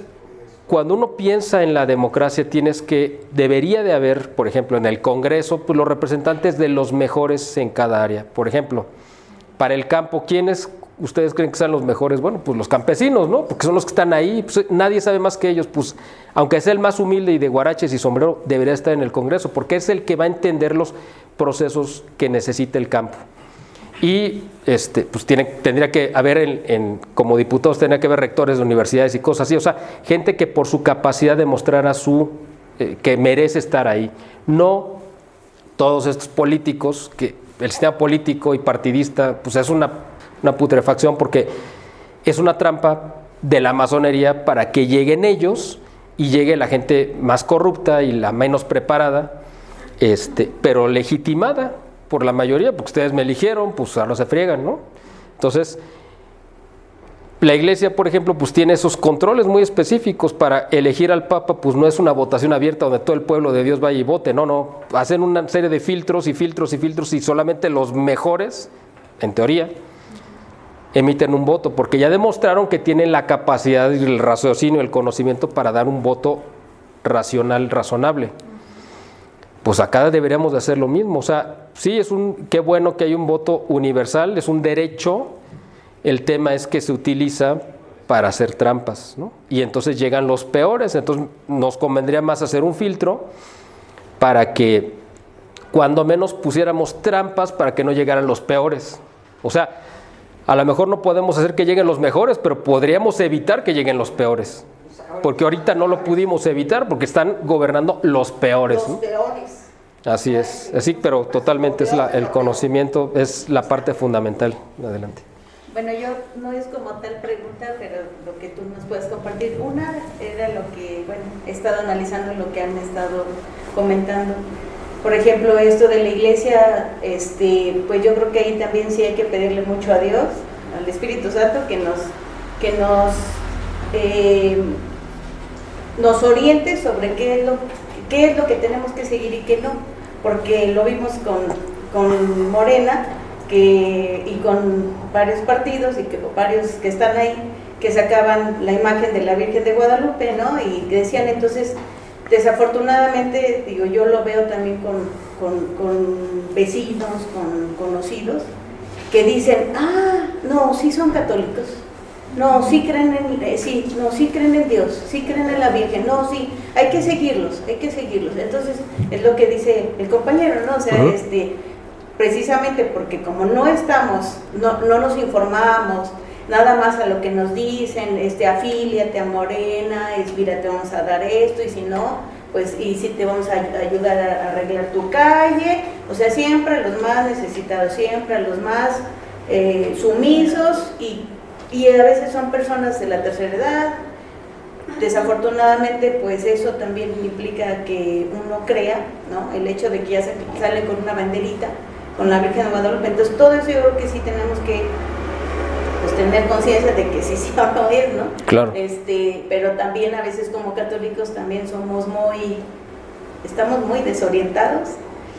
cuando uno piensa en la democracia, debería de haber, por ejemplo, en el Congreso, pues los representantes de los mejores en cada área. Por ejemplo, para el campo, ¿quiénes ustedes creen que sean los mejores? Bueno, pues los campesinos, ¿no? Porque son los que están ahí, pues nadie sabe más que ellos, pues aunque sea el más humilde y de guaraches y sombrero, debería estar en el Congreso, porque es el que va a entender los procesos que necesita el campo. Y pues tendría que haber, como diputados, tendría que haber rectores de universidades y cosas así, o sea, gente que por su capacidad demostrara que merece estar ahí. No todos estos políticos, que el sistema político y partidista, pues es una putrefacción, porque es una trampa de la masonería para que lleguen ellos y llegue la gente más corrupta y la menos preparada, pero legitimada por la mayoría, porque ustedes me eligieron, pues ahora se friegan, ¿no? Entonces, la iglesia, por ejemplo, pues tiene esos controles muy específicos. Para elegir al Papa, pues no es una votación abierta donde todo el pueblo de Dios vaya y vote, no, hacen una serie de filtros y solamente los mejores, en teoría, emiten un voto, porque ya demostraron que tienen la capacidad, el raciocinio, el conocimiento para dar un voto racional, razonable. Pues acá deberíamos de hacer lo mismo. O sea, sí, qué bueno que hay un voto universal, es un derecho. El tema es que se utiliza para hacer trampas, ¿no? Y entonces llegan los peores. Entonces nos convendría más hacer un filtro para que cuando menos pusiéramos trampas para que no llegaran los peores. O sea, a lo mejor no podemos hacer que lleguen los mejores, pero podríamos evitar que lleguen los peores. Porque ahorita no lo pudimos evitar porque están gobernando los peores, ¿no? Los peores. Así es, así, pero totalmente el conocimiento es la parte fundamental. Adelante. Bueno, yo no es como tal pregunta, pero lo que tú nos puedes compartir. Una era lo que, bueno, he estado analizando lo que han estado comentando. Por ejemplo, esto de la iglesia, pues yo creo que ahí también sí hay que pedirle mucho a Dios, al Espíritu Santo, que nos oriente sobre qué es lo que tenemos que seguir y qué no, porque lo vimos con Morena y con varios partidos y varios que están ahí, que sacaban la imagen de la Virgen de Guadalupe, ¿no? Y decían, entonces, desafortunadamente, digo, yo lo veo también con vecinos, con conocidos, que dicen, no, sí son católicos, no, sí creen en Dios, sí creen en la Virgen, no, sí, hay que seguirlos. Entonces, es lo que dice el compañero, ¿no? O sea, precisamente porque como no nos informamos, nada más a lo que nos dicen, afíliate a Morena, mira, te vamos a dar esto, y si no, pues, y si te vamos a ayudar a arreglar tu calle, o sea, siempre a los más necesitados, siempre a los más sumisos, y a veces son personas de la tercera edad. Desafortunadamente, pues eso también implica que uno crea, ¿no? El hecho de que ya sale con una banderita, con la Virgen de Guadalupe. Entonces, todo eso yo creo que sí tenemos que, pues, tener conciencia de que sí o no es, ¿no? Claro. Pero también a veces como católicos también estamos muy desorientados,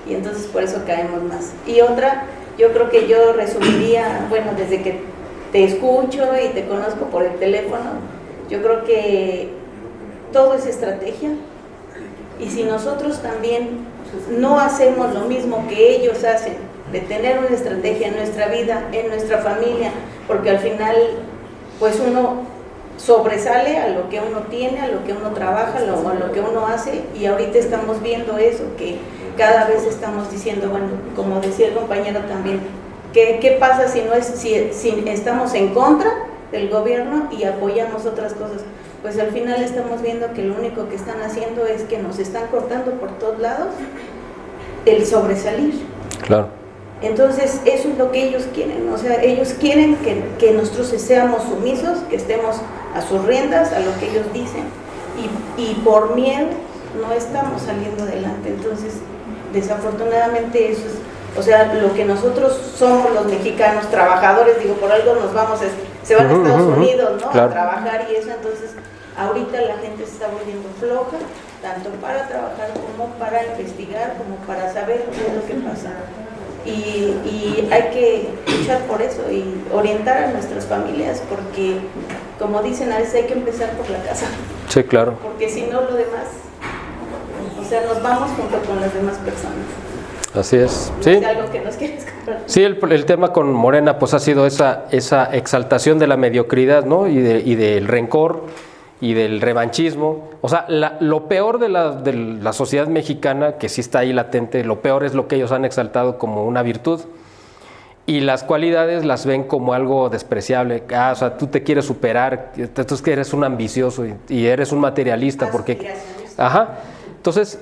y entonces por eso caemos más. Y otra, yo creo que yo resumiría, bueno, desde que te escucho y te conozco por el teléfono, yo creo que todo es estrategia, y si nosotros también no hacemos lo mismo que ellos hacen, de tener una estrategia en nuestra vida, en nuestra familia, porque al final pues uno sobresale a lo que uno tiene, a lo que uno trabaja, a lo que uno hace, y ahorita estamos viendo eso, que cada vez estamos diciendo, bueno, como decía el compañero también, ¿qué pasa si estamos en contra del gobierno y apoyamos otras cosas? Pues al final estamos viendo que lo único que están haciendo es que nos están cortando por todos lados el sobresalir. Claro. Entonces eso es lo que ellos quieren, o sea, ellos quieren que nosotros seamos sumisos, que estemos a sus riendas, a lo que ellos dicen, y por miedo no estamos saliendo adelante. Entonces, desafortunadamente eso es, o sea, lo que nosotros somos los mexicanos trabajadores, digo, por algo nos vamos, se van a Estados Unidos, ¿no? Claro. A trabajar y eso. Entonces ahorita la gente se está volviendo floja, tanto para trabajar como para investigar, como para saber qué es lo que pasa. Y hay que luchar por eso y orientar a nuestras familias, porque, como dicen, a veces hay que empezar por la casa. Sí, claro. Porque si no, lo demás, o sea, nos vamos junto con las demás personas. Así es. ¿No Sí. es algo que nos quieres compartir? Sí, el tema con Morena pues ha sido esa exaltación de la mediocridad, ¿no? Y del rencor y del revanchismo. O sea, lo peor de la sociedad mexicana, que sí está ahí latente, lo peor es lo que ellos han exaltado como una virtud. Y las cualidades las ven como algo despreciable. O sea, tú te quieres superar, entonces que eres un ambicioso y eres un materialista. Porque, ajá. Entonces,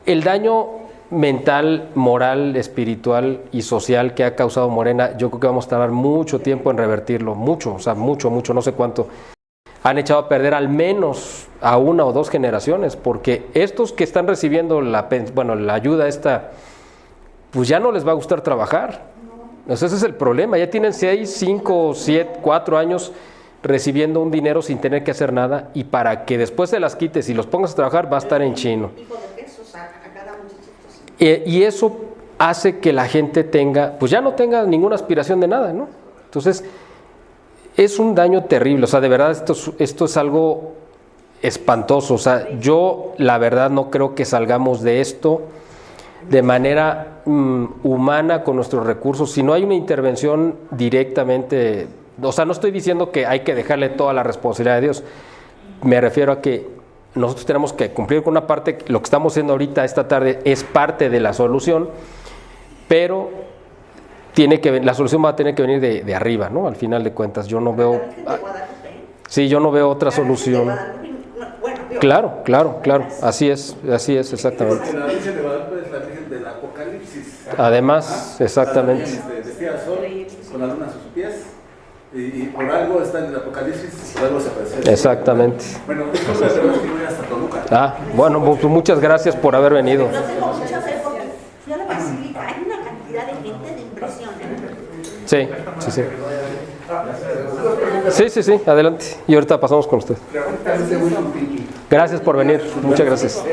el daño mental, moral, espiritual y social que ha causado Morena, yo creo que vamos a tardar mucho tiempo en revertirlo, mucho, no sé cuánto. Han echado a perder al menos a 1 o 2 generaciones, porque estos que están recibiendo la ayuda esta, pues ya no les va a gustar trabajar. Entonces ese es el problema, ya tienen 6, 5, 7, 4 años recibiendo un dinero sin tener que hacer nada, y para que después se las quites y los pongas a trabajar va a estar en chino. Y eso hace que la gente pues ya no tenga ninguna aspiración de nada, ¿no? Entonces, es un daño terrible, o sea, de verdad esto es algo espantoso. O sea, yo la verdad no creo que salgamos de esto de manera humana con nuestros recursos, si no hay una intervención directamente. O sea, no estoy diciendo que hay que dejarle toda la responsabilidad a Dios, me refiero a que nosotros tenemos que cumplir con una parte. Lo que estamos haciendo ahorita esta tarde es parte de la solución, pero la solución va a tener que venir de arriba, ¿no? Al final de cuentas, yo no veo. Sí, yo no veo otra solución. Claro, así es, exactamente. Porque la Virgen de Guadalupe es la Virgen del Apocalipsis. Además, exactamente. Vestida de sol, con la luna a sus pies. Y por algo está en el Apocalipsis, por algo se aparece. Exactamente. Bueno, esto es que voy hasta Toluca. Bueno, pues muchas gracias por haber venido. No tengo mucha fe porque fui a la basílica, hay una cantidad de gente de impresión. Sí, adelante. Y ahorita pasamos con usted. Gracias por venir, muchas gracias.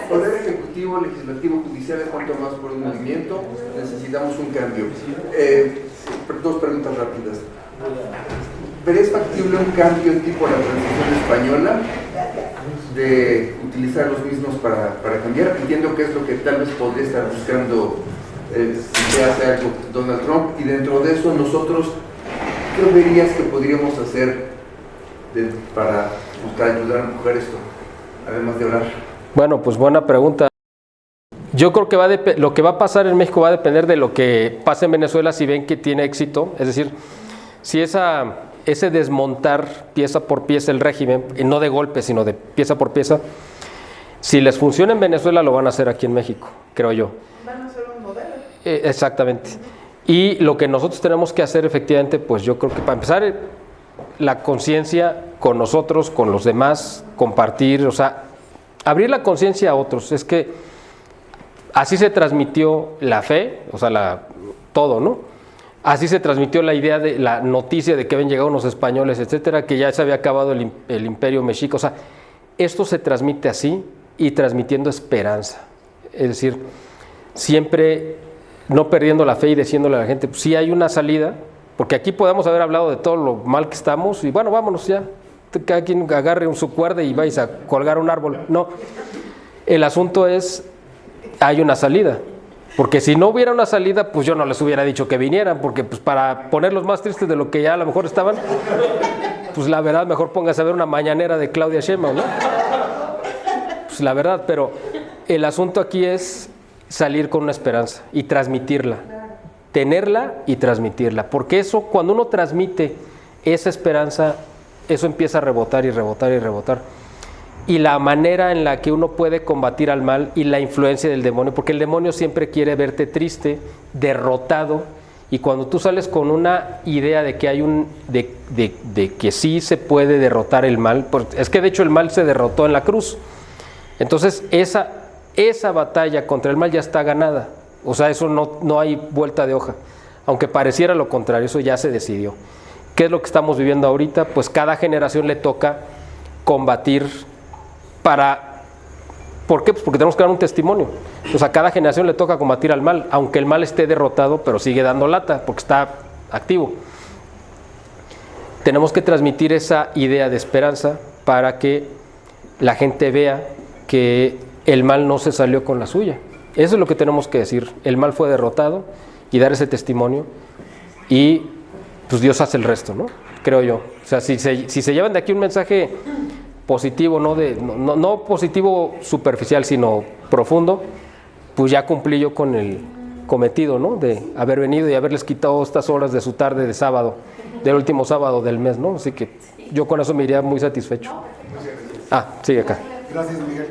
Poder ejecutivo, legislativo, judicial, ¿cuánto más por un movimiento? Necesitamos un cambio. 2 preguntas rápidas. ¿Ves factible un cambio tipo la transición española? De utilizar los mismos para cambiar. Entiendo que es lo que tal vez podría estar buscando si se hace algo Donald Trump, y dentro de eso nosotros, ¿qué verías que podríamos hacer para ayudar a empujar esto, además de hablar? Bueno, pues buena pregunta. Yo creo que lo que va a pasar en México va a depender de lo que pase en Venezuela, si ven que tiene éxito. Es decir, si ese desmontar pieza por pieza el régimen, no de golpe, sino de pieza por pieza, si les funciona en Venezuela, lo van a hacer aquí en México, creo yo. Van a ser un modelo. Exactamente. Y lo que nosotros tenemos que hacer, efectivamente, pues yo creo que para empezar, la conciencia con nosotros, con los demás, compartir, o sea, abrir la conciencia a otros. Es que así se transmitió la fe, o sea, todo, ¿no? Así se transmitió la idea de la noticia de que habían llegado unos españoles, etcétera, que ya se había acabado el imperio mexica. O sea, esto se transmite así y transmitiendo esperanza. Es decir, siempre no perdiendo la fe y diciéndole a la gente, pues sí hay una salida, porque aquí podemos haber hablado de todo lo mal que estamos y bueno, vámonos ya, cada quien agarre su cuerda y vais a colgar un árbol. No, el asunto es, hay una salida. Porque si no hubiera una salida, pues yo no les hubiera dicho que vinieran, porque pues para ponerlos más tristes de lo que ya a lo mejor estaban, pues la verdad mejor póngase a ver una mañanera de Claudia Sheinbaum, ¿no? Pues la verdad, pero el asunto aquí es salir con una esperanza y transmitirla, tenerla y transmitirla, porque eso, cuando uno transmite esa esperanza, eso empieza a rebotar y rebotar y rebotar. Y la manera en la que uno puede combatir al mal y la influencia del demonio, porque el demonio siempre quiere verte triste, derrotado, y cuando tú sales con una idea de que hay de que sí se puede derrotar el mal, pues es que de hecho el mal se derrotó en la cruz. Entonces esa batalla contra el mal ya está ganada, o sea, eso no hay vuelta de hoja, aunque pareciera lo contrario, eso ya se decidió. ¿Qué es lo que estamos viviendo ahorita? Pues cada generación le toca combatir para ¿Por qué? Pues porque tenemos que dar un testimonio. Entonces a cada generación le toca combatir al mal, aunque el mal esté derrotado, pero sigue dando lata, porque está activo. Tenemos que transmitir esa idea de esperanza para que la gente vea que el mal no se salió con la suya. Eso es lo que tenemos que decir. El mal fue derrotado y dar ese testimonio y pues Dios hace el resto, ¿no? Creo yo. O sea, si se llevan de aquí un mensaje positivo, no positivo superficial, sino profundo, pues ya cumplí yo con el cometido, ¿no? De haber venido y haberles quitado estas horas de su tarde de sábado, del último sábado del mes, ¿no? Así que yo con eso me iría muy satisfecho. Sigue acá. Gracias, Miguel.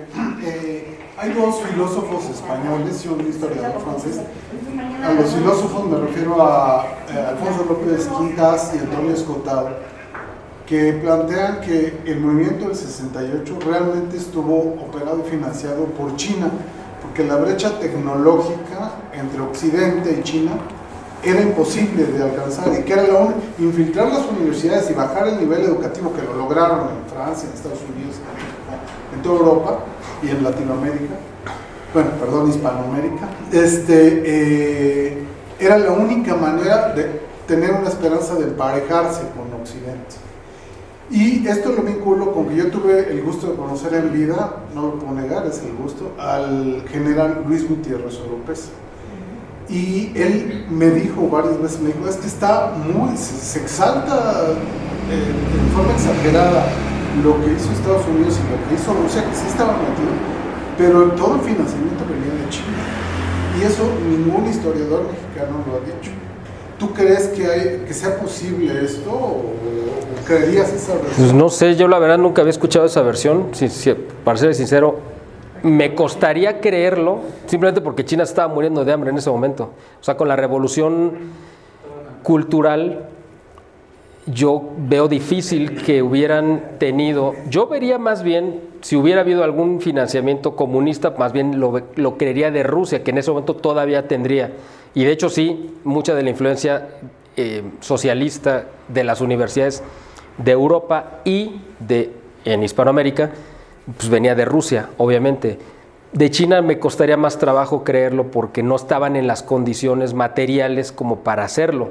Hay dos filósofos españoles y un historiador francés. A los filósofos me refiero a Alfonso López Quintas y Antonio Escotado, que plantean que el movimiento del 68 realmente estuvo operado y financiado por China, porque la brecha tecnológica entre Occidente y China era imposible de alcanzar, y que era infiltrar las universidades y bajar el nivel educativo, que lo lograron en Francia, en Estados Unidos, en toda Europa y en Latinoamérica, Hispanoamérica, era la única manera de tener una esperanza de emparejarse con Occidente. Y esto lo vinculo con que yo tuve el gusto de conocer en vida, no lo puedo negar, es el gusto, al general Luis Gutiérrez Oropesa. Y él me dijo varias veces, es que está se exalta de forma exagerada lo que hizo Estados Unidos y lo que hizo Rusia, que sí estaba metido, pero todo el financiamiento venía de China. Y eso ningún historiador mexicano lo ha dicho. ¿Tú crees que sea posible esto o creerías esa versión? Pues no sé, yo la verdad nunca había escuchado esa versión, para ser sincero. Me costaría creerlo, simplemente porque China estaba muriendo de hambre en ese momento. O sea, con la revolución cultural, yo veo difícil que hubieran tenido... Yo vería más bien, si hubiera habido algún financiamiento comunista, más bien lo creería de Rusia, que en ese momento todavía tendría. Y de hecho sí, mucha de la influencia socialista de las universidades de Europa y en Hispanoamérica, pues venía de Rusia, obviamente. De China me costaría más trabajo creerlo porque no estaban en las condiciones materiales como para hacerlo.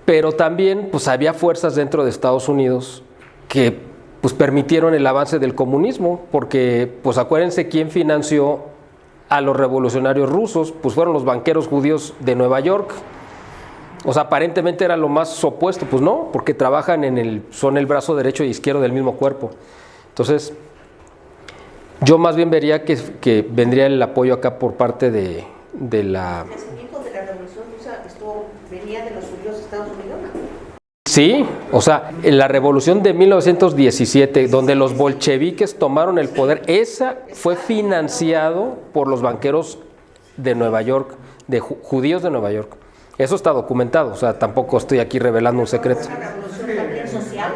Pero también pues había fuerzas dentro de Estados Unidos que pues permitieron el avance del comunismo, porque pues acuérdense quién financió a los revolucionarios rusos, pues fueron los banqueros judíos de Nueva York. O sea, aparentemente era lo más opuesto, pues no, porque trabajan son el brazo derecho e izquierdo del mismo cuerpo. Entonces, yo más bien vería que vendría el apoyo acá por parte de la... ¿El financiamiento de la Revolución Rusa venía de los judíos de Estados Unidos? Sí, o sea, en la revolución de 1917, donde los bolcheviques tomaron el poder, esa fue financiado por los banqueros de Nueva York, de judíos de Nueva York. Eso está documentado, o sea, tampoco estoy aquí revelando un secreto. ¿Una revolución también social?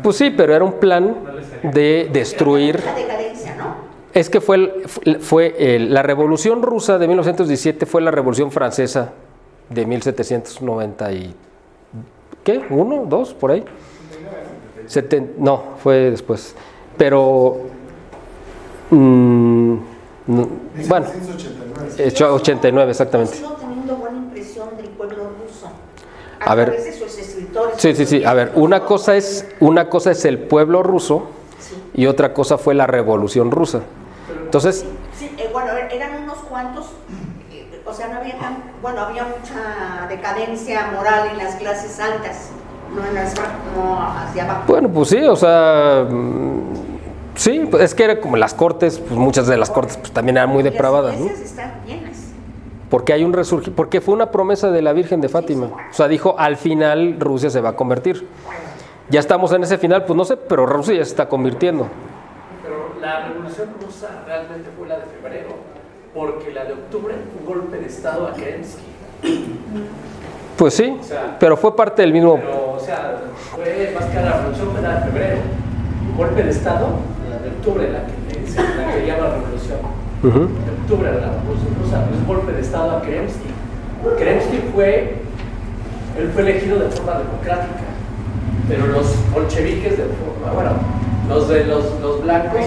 Pues sí, pero era un plan de destruir... La decadencia, ¿no? Es que la revolución rusa de 1917 fue la revolución francesa de 1790 y... ¿Qué? ¿1? ¿2? ¿Por ahí? No, fue después. Pero... bueno, 89 exactamente. Sigo teniendo buena impresión del pueblo ruso. A ver, través de sus escritores. Sí. A ver, una cosa es el pueblo ruso y otra cosa fue la revolución rusa. Entonces... Sí, bueno, eran unos cuantos, o sea, no había había mucha decadencia moral en las clases altas, no en las no hacia abajo. Bueno, pues sí, o sea... Sí, es que era como las cortes, pues muchas de las cortes pues también eran muy depravadas, ¿no? Las iglesias están llenas. Porque hay un resurgir, porque fue una promesa de la Virgen de Fátima. O sea, dijo, al final Rusia se va a convertir. Ya estamos en ese final, pues no sé, pero Rusia ya se está convirtiendo. Pero la revolución rusa realmente fue la de febrero, porque la de octubre fue un golpe de estado a Kerensky. Pues sí, o sea, pero fue parte del mismo... Pero, o sea, fue más que la revolución, fue la de febrero. Golpe de estado, la de octubre, la que llama revolución. De octubre de la revolución rusa, es golpe de estado a Kerensky. Kerensky fue elegido de forma democrática. pero los bolcheviques, bueno, los blancos,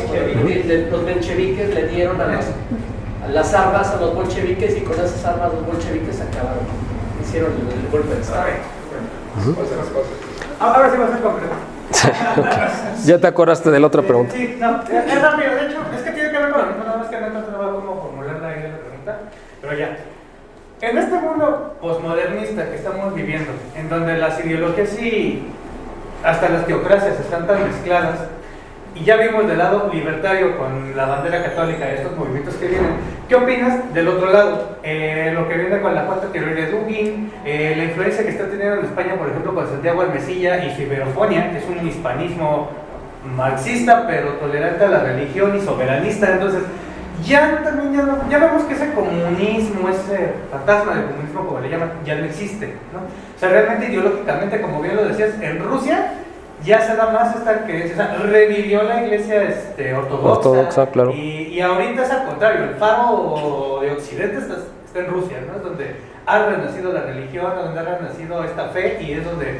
los mencheviques le dieron a las armas a los bolcheviques y con esas armas los bolcheviques acabaron, hicieron el golpe de Estado. Ahora sí va a ser concreto. Ya te acordaste de la otra pregunta. Sí, no, es rápido, de hecho, es que tiene que ver con lo mismo, nada más que no encontraba cómo formular la pregunta, pero ya. En este mundo posmodernista que estamos viviendo, en donde las ideologías y hasta las teocracias están tan mezcladas, y ya vimos del lado libertario con la bandera católica de estos movimientos que vienen, ¿qué opinas del otro lado? Lo que viene con la cuarta teoría de Dugin, la influencia que está teniendo en España, por ejemplo, con Santiago Almesilla y su iberofonía, que es un hispanismo marxista, pero tolerante a la religión y soberanista. Entonces, ya vemos que ese comunismo, ese fantasma del comunismo, como le llaman, ya no existe, ¿no? O sea, realmente ideológicamente, como bien lo decías, en Rusia ya se da más esta creencia, o sea, revivió la iglesia ortodoxa, claro. Y ahorita es al contrario, el faro de Occidente está en Rusia, ¿no? Es donde ha renacido la religión, donde ha renacido esta fe y es donde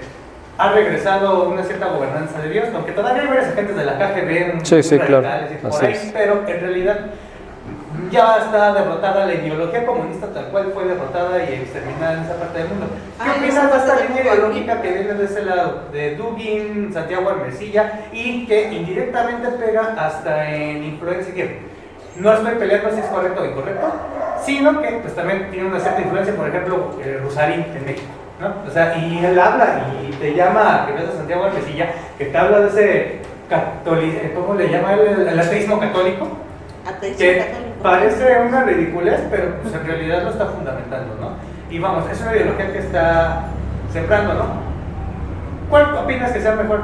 ha regresado una cierta gobernanza de Dios, aunque todavía hay varias agentes de la KGB muy radicales y por ahí, pero en realidad ya está derrotada la ideología comunista tal cual fue derrotada y exterminada en esa parte del mundo. ¿Qué opinas de esta línea ideológica que viene de ese lado? De Dugin, Santiago Almesilla y que indirectamente pega hasta en influencia que no estoy peleando si es correcto o incorrecto, sino que pues también tiene una cierta influencia, por ejemplo, Rusarín en México, ¿no? O sea, y él habla y te llama, que ves a Santiago Almesilla, que te habla de ese ¿cómo le llama él? El ateísmo católico. Que parece una ridiculez, pero pues en realidad lo está fundamentando, ¿no? Y vamos, es una ideología que está sembrando, ¿no? ¿Cuál opinas que sea mejor?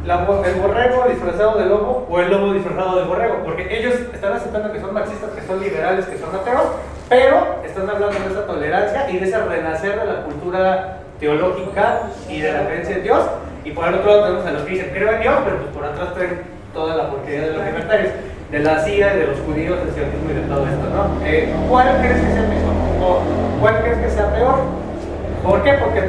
¿El borrego disfrazado de lobo o el lobo disfrazado de borrego? Porque ellos están aceptando que son marxistas, que son liberales, que son ateos, pero están hablando de esa tolerancia y de ese renacer de la cultura teológica y de la creencia en Dios. Y por el otro lado tenemos a los que dicen creo en Dios, pero pues por atrás traen toda la porquería de los libertarios, de la CIA, de los judíos, del sionismo y de todo esto, ¿no? ¿Cuál crees que sea mejor? ¿O cuál crees que sea peor? ¿Por qué? Porque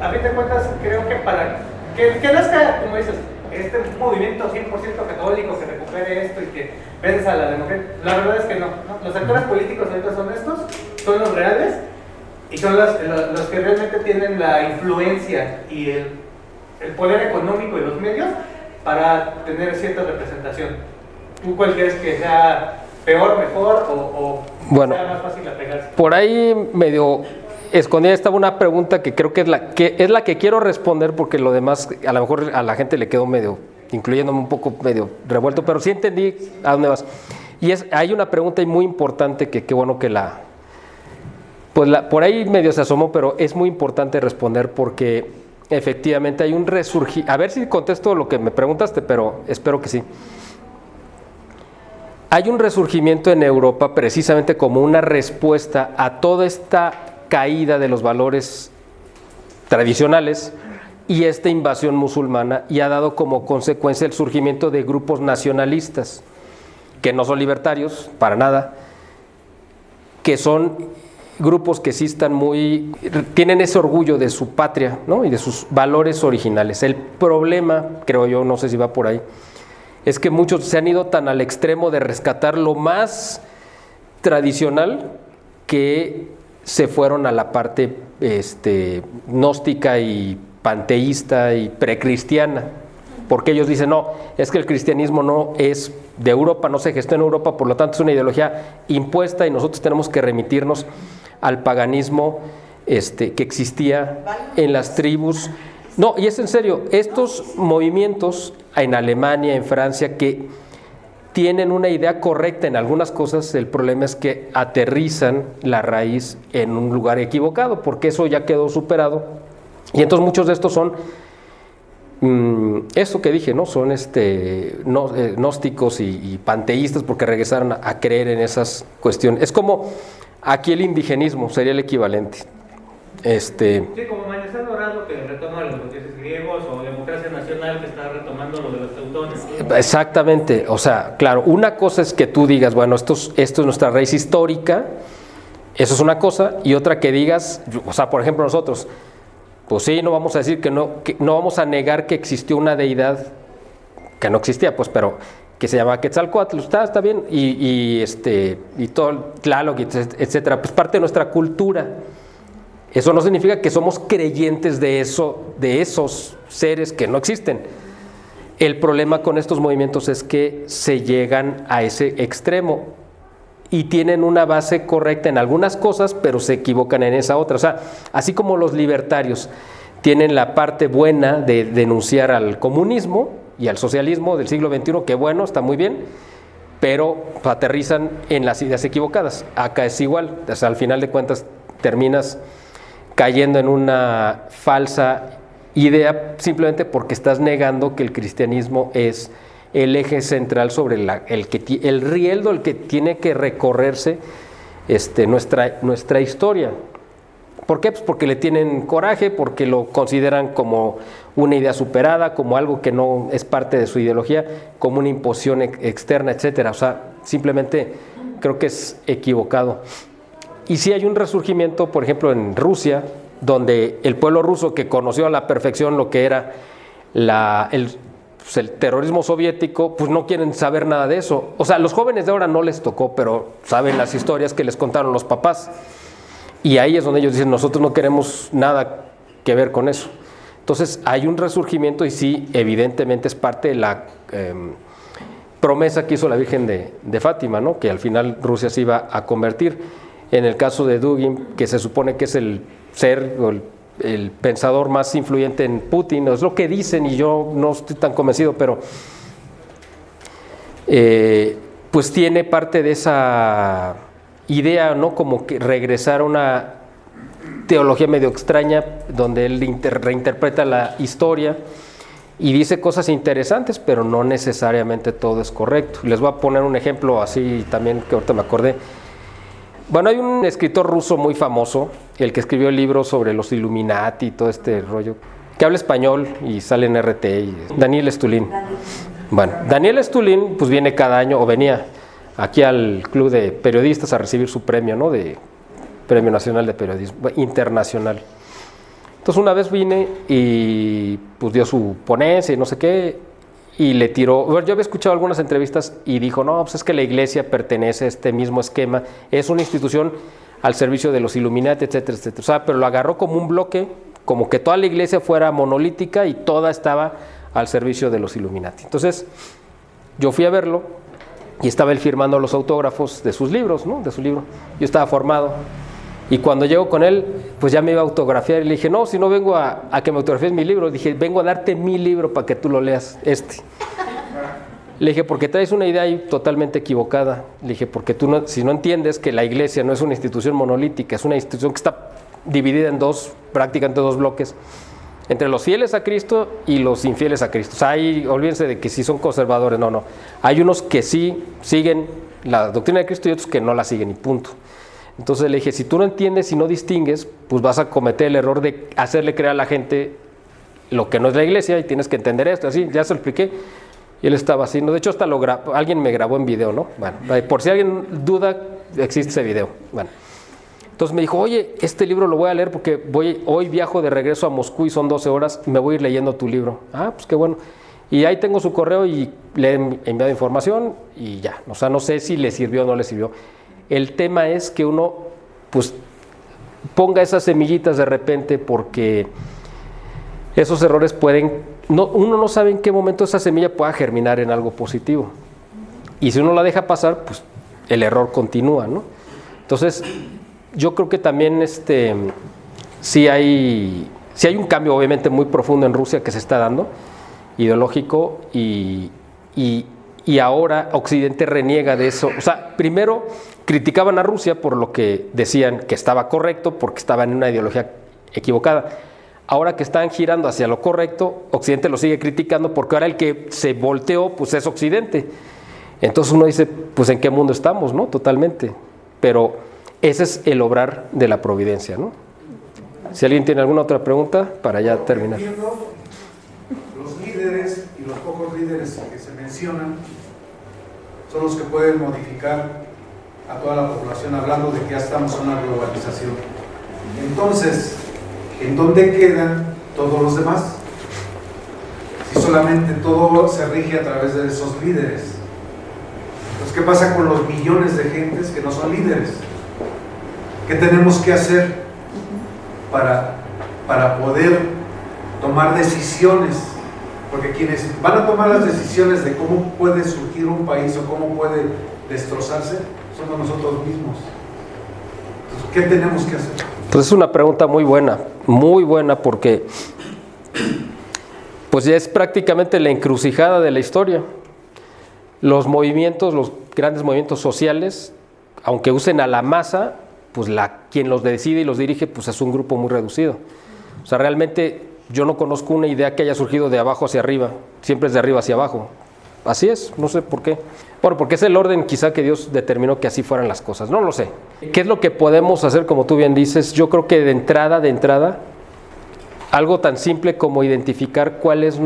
a fin de cuentas creo que para que nazca, como dices, este movimiento 100% católico que recupere esto y que venza a la democracia, la verdad es que no. Los actores políticos ahorita son estos, son los reales y son los que realmente tienen la influencia y el poder económico y los medios para tener cierta representación. ¿Tú cuál crees que sea peor, mejor o bueno, sea más fácil apegarse? Por ahí medio escondida estaba una pregunta que creo que es la que quiero responder, porque lo demás a lo mejor a la gente le quedó medio, incluyéndome un poco medio revuelto, pero sí entendí a dónde vas. Y hay una pregunta muy importante que qué bueno que por ahí medio se asomó, pero es muy importante responder porque efectivamente hay un resurgimiento. A ver si contesto lo que me preguntaste, pero espero que sí. Hay un resurgimiento en Europa precisamente como una respuesta a toda esta caída de los valores tradicionales y esta invasión musulmana, y ha dado como consecuencia el surgimiento de grupos nacionalistas que no son libertarios para nada, que son grupos que sí están tienen ese orgullo de su patria, ¿no? Y de sus valores originales. El problema, creo yo, no sé si va por ahí, es que muchos se han ido tan al extremo de rescatar lo más tradicional que se fueron a la parte gnóstica y panteísta y precristiana, porque ellos dicen, no, es que el cristianismo no es de Europa, no se gestó en Europa, por lo tanto es una ideología impuesta y nosotros tenemos que remitirnos al paganismo que existía en las tribus. No, y es en serio, estos movimientos en Alemania, en Francia, que tienen una idea correcta en algunas cosas, el problema es que aterrizan la raíz en un lugar equivocado, porque eso ya quedó superado. Y entonces muchos de estos son, eso que dije, ¿no? Son gnósticos y panteístas, porque regresaron a creer en esas cuestiones. Es como aquí el indigenismo, sería el equivalente. Sí, como Amanecer Dorado que retoma los dioses griegos, o Democracia Nacional que está retomando lo de los teutones. Exactamente, o sea, claro, una cosa es que tú digas, bueno, esto es nuestra raíz histórica, eso es una cosa, y otra que digas, o sea, por ejemplo nosotros, pues sí, no vamos a decir que no vamos a negar que existió una deidad que no existía, pues, pero que se llamaba Quetzalcóatl, está bien, y todo, Tlaloc, etcétera, pues parte de nuestra cultura. Eso no significa que somos creyentes de esos seres que no existen. El problema con estos movimientos es que se llegan a ese extremo y tienen una base correcta en algunas cosas, pero se equivocan en esa otra. O sea, así como los libertarios tienen la parte buena de denunciar al comunismo y al socialismo del siglo XXI, que bueno, está muy bien, pero aterrizan en las ideas equivocadas. Acá es igual, o sea, al final de cuentas terminas cayendo en una falsa idea simplemente porque estás negando que el cristianismo es el eje central sobre el rieldo el que tiene que recorrerse nuestra historia. ¿Por qué? Pues porque le tienen coraje, porque lo consideran como una idea superada, como algo que no es parte de su ideología, como una imposición externa, etcétera. O sea, simplemente creo que es equivocado. Y sí hay un resurgimiento, por ejemplo, en Rusia, donde el pueblo ruso, que conoció a la perfección lo que era el terrorismo soviético, pues no quieren saber nada de eso. O sea, los jóvenes de ahora no les tocó, pero saben las historias que les contaron los papás. Y ahí es donde ellos dicen, nosotros no queremos nada que ver con eso. Entonces hay un resurgimiento y sí, evidentemente es parte de la promesa que hizo la Virgen de Fátima, ¿no? Que al final Rusia se iba a convertir. En el caso de Dugin, que se supone que es el ser o el pensador más influyente en Putin, es lo que dicen y yo no estoy tan convencido, pero pues tiene parte de esa idea, ¿no? Como que regresar a una teología medio extraña, donde él reinterpreta la historia y dice cosas interesantes, pero no necesariamente todo es correcto. Les voy a poner un ejemplo así también, que ahorita me acordé. Bueno, hay un escritor ruso muy famoso, el que escribió el libro sobre los Illuminati y todo este rollo, que habla español y sale en RT, Daniel Stulin. Bueno, Daniel Stulin pues viene cada año, o venía aquí al Club de Periodistas a recibir su premio, ¿no? De Premio Nacional de Periodismo Internacional. Entonces una vez vine y pues dio su ponencia y no sé qué, y le tiró, bueno, yo había escuchado algunas entrevistas y dijo, no, pues es que la iglesia pertenece a este mismo esquema, es una institución al servicio de los Illuminati, etcétera, etcétera. O sea, pero lo agarró como un bloque, como que toda la iglesia fuera monolítica y toda estaba al servicio de los Illuminati. Entonces yo fui a verlo y estaba él firmando los autógrafos de sus libros, ¿no? De su libro. Yo estaba formado. Y cuando llego con él, pues ya me iba a autografiar y le dije, no, si no vengo a que me autografíes mi libro, dije, vengo a darte mi libro para que tú lo leas, Le dije, porque traes una idea ahí totalmente equivocada. Le dije, porque tú no, si no entiendes que la iglesia no es una institución monolítica, es una institución que está dividida en prácticamente dos bloques, entre los fieles a Cristo y los infieles a Cristo. O sea, ahí, olvídense de que si son conservadores, no. Hay unos que sí siguen la doctrina de Cristo y otros que no la siguen y punto. Entonces le dije, si tú no entiendes y no distingues, pues vas a cometer el error de hacerle creer a la gente lo que no es la iglesia y tienes que entender esto. Así, ya se lo expliqué. Y él estaba así, ¿no? De hecho, hasta alguien me grabó en video, ¿no? Bueno, por si alguien duda, existe ese video. Bueno. Entonces me dijo, oye, este libro lo voy a leer porque hoy viajo de regreso a Moscú y son 12 horas, me voy a ir leyendo tu libro. Ah, pues qué bueno. Y ahí tengo su correo y le he enviado información y ya. O sea, no sé si le sirvió o no le sirvió. El tema es que uno, pues, ponga esas semillitas de repente porque esos errores uno no sabe en qué momento esa semilla pueda germinar en algo positivo. Y si uno la deja pasar, pues el error continúa, ¿no? Entonces, yo creo que también sí hay un cambio obviamente muy profundo en Rusia que se está dando, ideológico, y ahora Occidente reniega de eso. O sea, primero criticaban a Rusia por lo que decían que estaba correcto, porque estaba en una ideología equivocada. Ahora que están girando hacia lo correcto, Occidente lo sigue criticando porque ahora el que se volteó pues es Occidente. Entonces uno dice, pues ¿en qué mundo estamos, no? Totalmente. Pero ese es el obrar de la providencia, ¿no? Si alguien tiene alguna otra pregunta, para ya terminar. Los líderes y los pocos líderes que se mencionan son los que pueden modificar a toda la población, hablando de que ya estamos en una globalización. Entonces, ¿en dónde quedan todos los demás? Si solamente todo se rige a través de esos líderes. Entonces, ¿qué pasa con los millones de gentes que no son líderes? ¿Qué tenemos que hacer para poder tomar decisiones? Porque quienes van a tomar las decisiones de cómo puede surgir un país o cómo puede destrozarse, somos nosotros mismos. Entonces, ¿qué tenemos que hacer? Pues es una pregunta muy buena, porque pues ya es prácticamente la encrucijada de la historia. Los movimientos, los grandes movimientos sociales, aunque usen a la masa, pues quien los decide y los dirige, pues es un grupo muy reducido. O sea, realmente yo no conozco una idea que haya surgido de abajo hacia arriba, siempre es de arriba hacia abajo. Así es, no sé por qué. Bueno, porque es el orden quizá que Dios determinó que así fueran las cosas, no lo sé. ¿Qué es lo que podemos hacer, como tú bien dices? Yo creo que de entrada, algo tan simple como identificar cuál es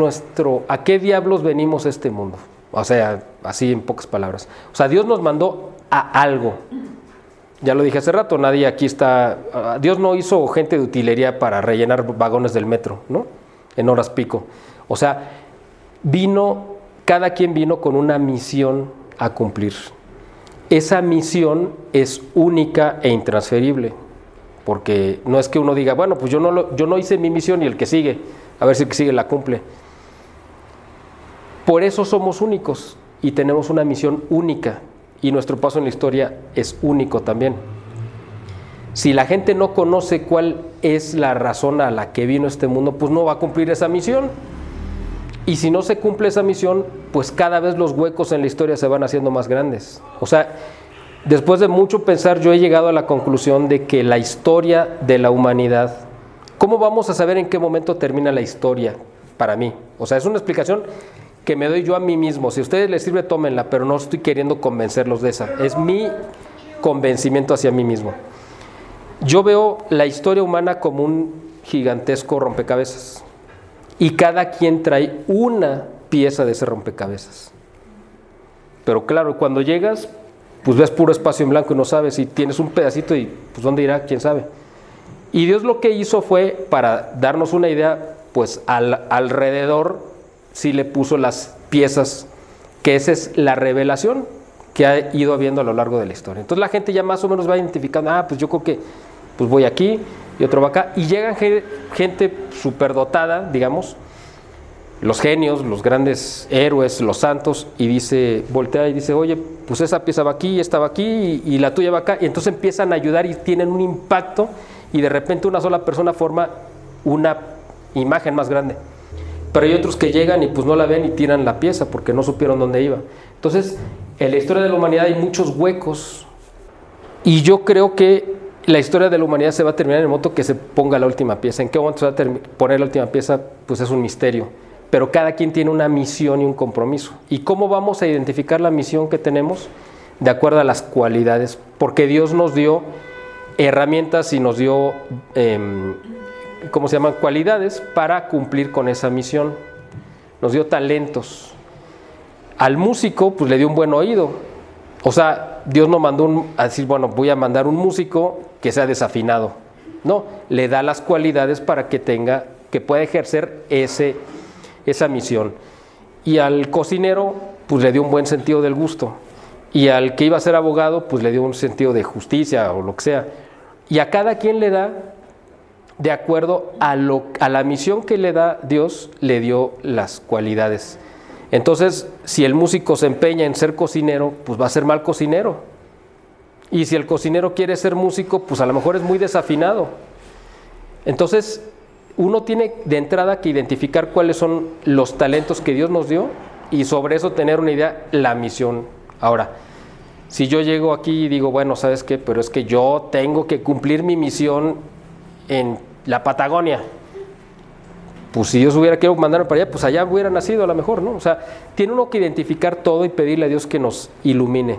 a qué diablos venimos a este mundo. O sea, así en pocas palabras. O sea, Dios nos mandó a algo. Ya lo dije hace rato, nadie aquí está... Dios no hizo gente de utilería para rellenar vagones del metro, ¿no? En horas pico. O sea, cada quien vino con una misión a cumplir. Esa misión es única e intransferible, porque no es que uno diga, bueno, pues yo no hice mi misión y el que sigue, a ver si el que sigue la cumple. Por eso somos únicos y tenemos una misión única, y nuestro paso en la historia es único también. Si la gente no conoce cuál es la razón a la que vino este mundo, pues no va a cumplir esa misión. Y si no se cumple esa misión, pues cada vez los huecos en la historia se van haciendo más grandes. O sea, después de mucho pensar, yo he llegado a la conclusión de que la historia de la humanidad, ¿cómo vamos a saber en qué momento termina la historia para mí? O sea, es una explicación que me doy yo a mí mismo. Si a ustedes les sirve, tómenla, pero no estoy queriendo convencerlos de esa. Es mi convencimiento hacia mí mismo. Yo veo la historia humana como un gigantesco rompecabezas. Y cada quien trae una pieza de ese rompecabezas. Pero claro, cuando llegas, pues ves puro espacio en blanco y no sabes, y tienes un pedacito y pues ¿dónde irá? ¿Quién sabe? Y Dios lo que hizo fue, para darnos una idea, pues alrededor sí le puso las piezas, que esa es la revelación que ha ido habiendo a lo largo de la historia. Entonces la gente ya más o menos va identificando, pues yo creo que pues voy aquí y otro va acá, y llegan gente superdotada, digamos, los genios, los grandes héroes, los santos, y voltea y dice, oye, pues esa pieza va aquí, esta va aquí, y la tuya va acá, y entonces empiezan a ayudar y tienen un impacto, y de repente una sola persona forma una imagen más grande. Pero hay otros que llegan y pues no la ven y tiran la pieza porque no supieron dónde iba. Entonces, en la historia de la humanidad hay muchos huecos, y yo creo que la historia de la humanidad se va a terminar en el momento que se ponga la última pieza. ¿En qué momento se va a poner la última pieza? Pues es un misterio. Pero cada quien tiene una misión y un compromiso. ¿Y cómo vamos a identificar la misión que tenemos? De acuerdo a las cualidades. Porque Dios nos dio herramientas y nos dio, cualidades para cumplir con esa misión. Nos dio talentos. Al músico, pues le dio un buen oído. O sea, Dios no mandó a decir, bueno, voy a mandar un músico que sea desafinado. No, le da las cualidades para que pueda ejercer esa misión. Y al cocinero, pues le dio un buen sentido del gusto. Y al que iba a ser abogado, pues le dio un sentido de justicia o lo que sea. Y a cada quien le da, de acuerdo a la misión que le da Dios, le dio las cualidades. Entonces, si el músico se empeña en ser cocinero, pues va a ser mal cocinero. Y si el cocinero quiere ser músico, pues a lo mejor es muy desafinado. Entonces, uno tiene de entrada que identificar cuáles son los talentos que Dios nos dio y sobre eso tener una idea, la misión. Ahora, si yo llego aquí y digo, bueno, ¿sabes qué? Pero es que yo tengo que cumplir mi misión en la Patagonia. Pues si Dios hubiera querido mandarme para allá, pues allá hubiera nacido a lo mejor, ¿no? O sea, tiene uno que identificar todo y pedirle a Dios que nos ilumine.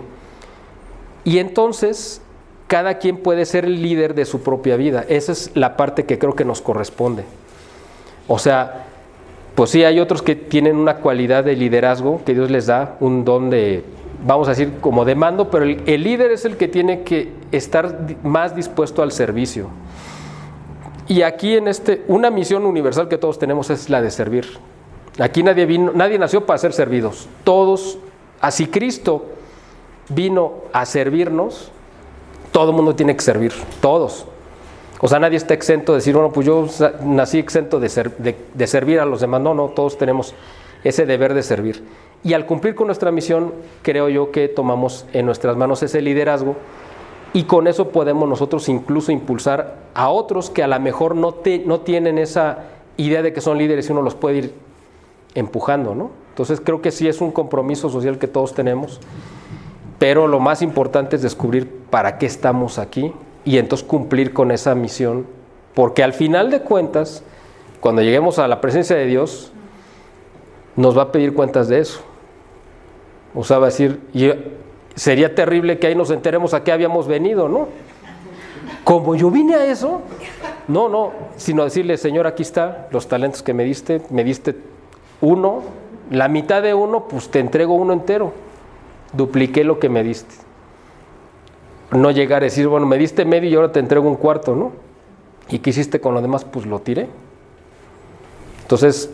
Y entonces, cada quien puede ser el líder de su propia vida. Esa es la parte que creo que nos corresponde. O sea, pues sí, hay otros que tienen una cualidad de liderazgo, que Dios les da, un don de, vamos a decir, como de mando, pero el líder es el que tiene que estar más dispuesto al servicio. Y aquí una misión universal que todos tenemos es la de servir. Aquí nadie nació para ser servidos. Todos, así Cristo vino a servirnos, todo el mundo tiene que servir, todos. O sea, nadie está exento de decir, bueno, pues yo nací exento de servir a los demás. No, todos tenemos ese deber de servir. Y al cumplir con nuestra misión, creo yo que tomamos en nuestras manos ese liderazgo y con eso podemos nosotros incluso impulsar a otros que a lo mejor no tienen esa idea de que son líderes y uno los puede ir empujando, ¿no? Entonces creo que sí es un compromiso social que todos tenemos, pero lo más importante es descubrir para qué estamos aquí y entonces cumplir con esa misión, porque al final de cuentas, cuando lleguemos a la presencia de Dios, nos va a pedir cuentas de eso. O sea, va a decir, y sería terrible que ahí nos enteremos a qué habíamos venido, ¿no? Como yo vine a eso, no, sino decirle, Señor, aquí está los talentos que me diste uno, la mitad de uno, pues te entrego uno entero, dupliqué lo que me diste. No llegar a decir, bueno, me diste medio y ahora te entrego un cuarto, ¿no? ¿Y qué hiciste con lo demás? Pues lo tiré. Entonces,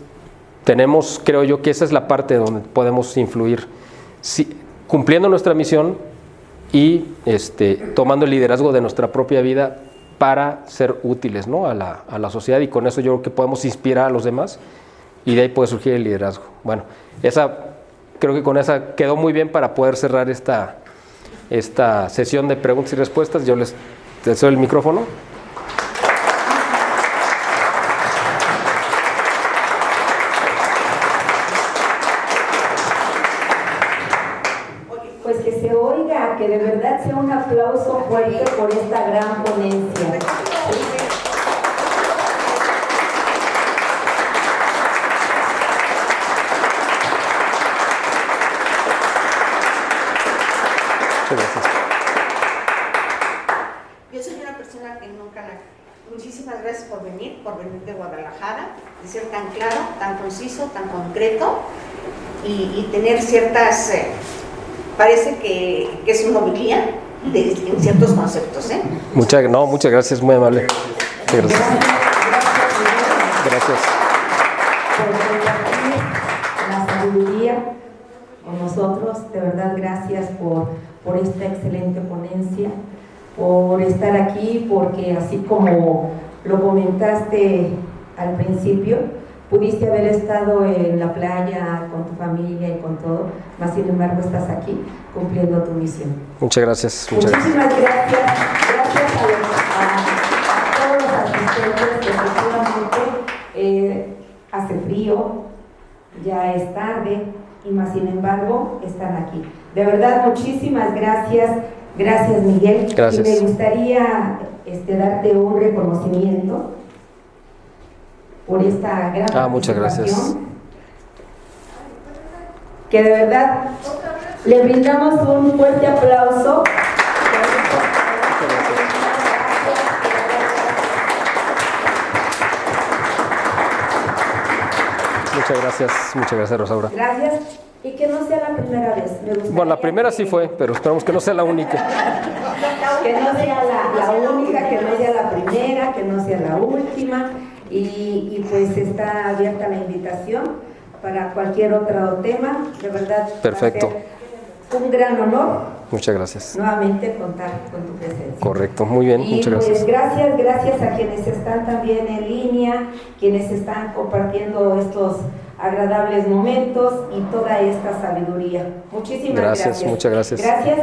creo yo que esa es la parte donde podemos influir, cumpliendo nuestra misión y tomando el liderazgo de nuestra propia vida para ser útiles, ¿no? a la sociedad, y con eso yo creo que podemos inspirar a los demás y de ahí puede surgir el liderazgo. Bueno, creo que con esa quedó muy bien para poder cerrar esta sesión de preguntas y respuestas. Yo les cedo el micrófono. Pues que se oiga, que de verdad sea un aplauso fuerte por esta gran ponencia. Yo soy una persona que nunca Muchísimas gracias por venir de Guadalajara, de ser tan claro, tan conciso, tan concreto y tener ciertas... parece que es una homilía en ciertos conceptos, ¿eh? Muchas gracias, muy amable. Gracias. Gracias por compartir la sabiduría con nosotros. De verdad, gracias por esta excelente ponencia, por estar aquí, porque así como lo comentaste al principio, pudiste haber estado en la playa con tu familia y con todo, mas sin embargo estás aquí cumpliendo tu misión. Muchas gracias. Muchísimas gracias. Gracias a todos los asistentes, que efectivamente hace frío, ya es tarde, y más sin embargo están aquí. De verdad, muchísimas gracias. Gracias, Miguel. Gracias. Y me gustaría darte un reconocimiento por esta gran muchas gracias. Que de verdad le brindamos un fuerte aplauso. Muchas gracias, Rosaura. Gracias, y que no sea la primera vez. Bueno, la primera sí fue, pero esperamos que no sea la única. Que no sea la única, que no sea la primera, que no sea la última. Y pues está abierta la invitación para cualquier otro tema. De verdad, perfecto. Va a ser un gran honor. Muchas gracias. Nuevamente contar con tu presencia. Correcto, muy bien, y muchas pues gracias. Gracias a quienes están también en línea, quienes están compartiendo estos agradables momentos y toda esta sabiduría. Muchísimas gracias. Muchas gracias. Gracias.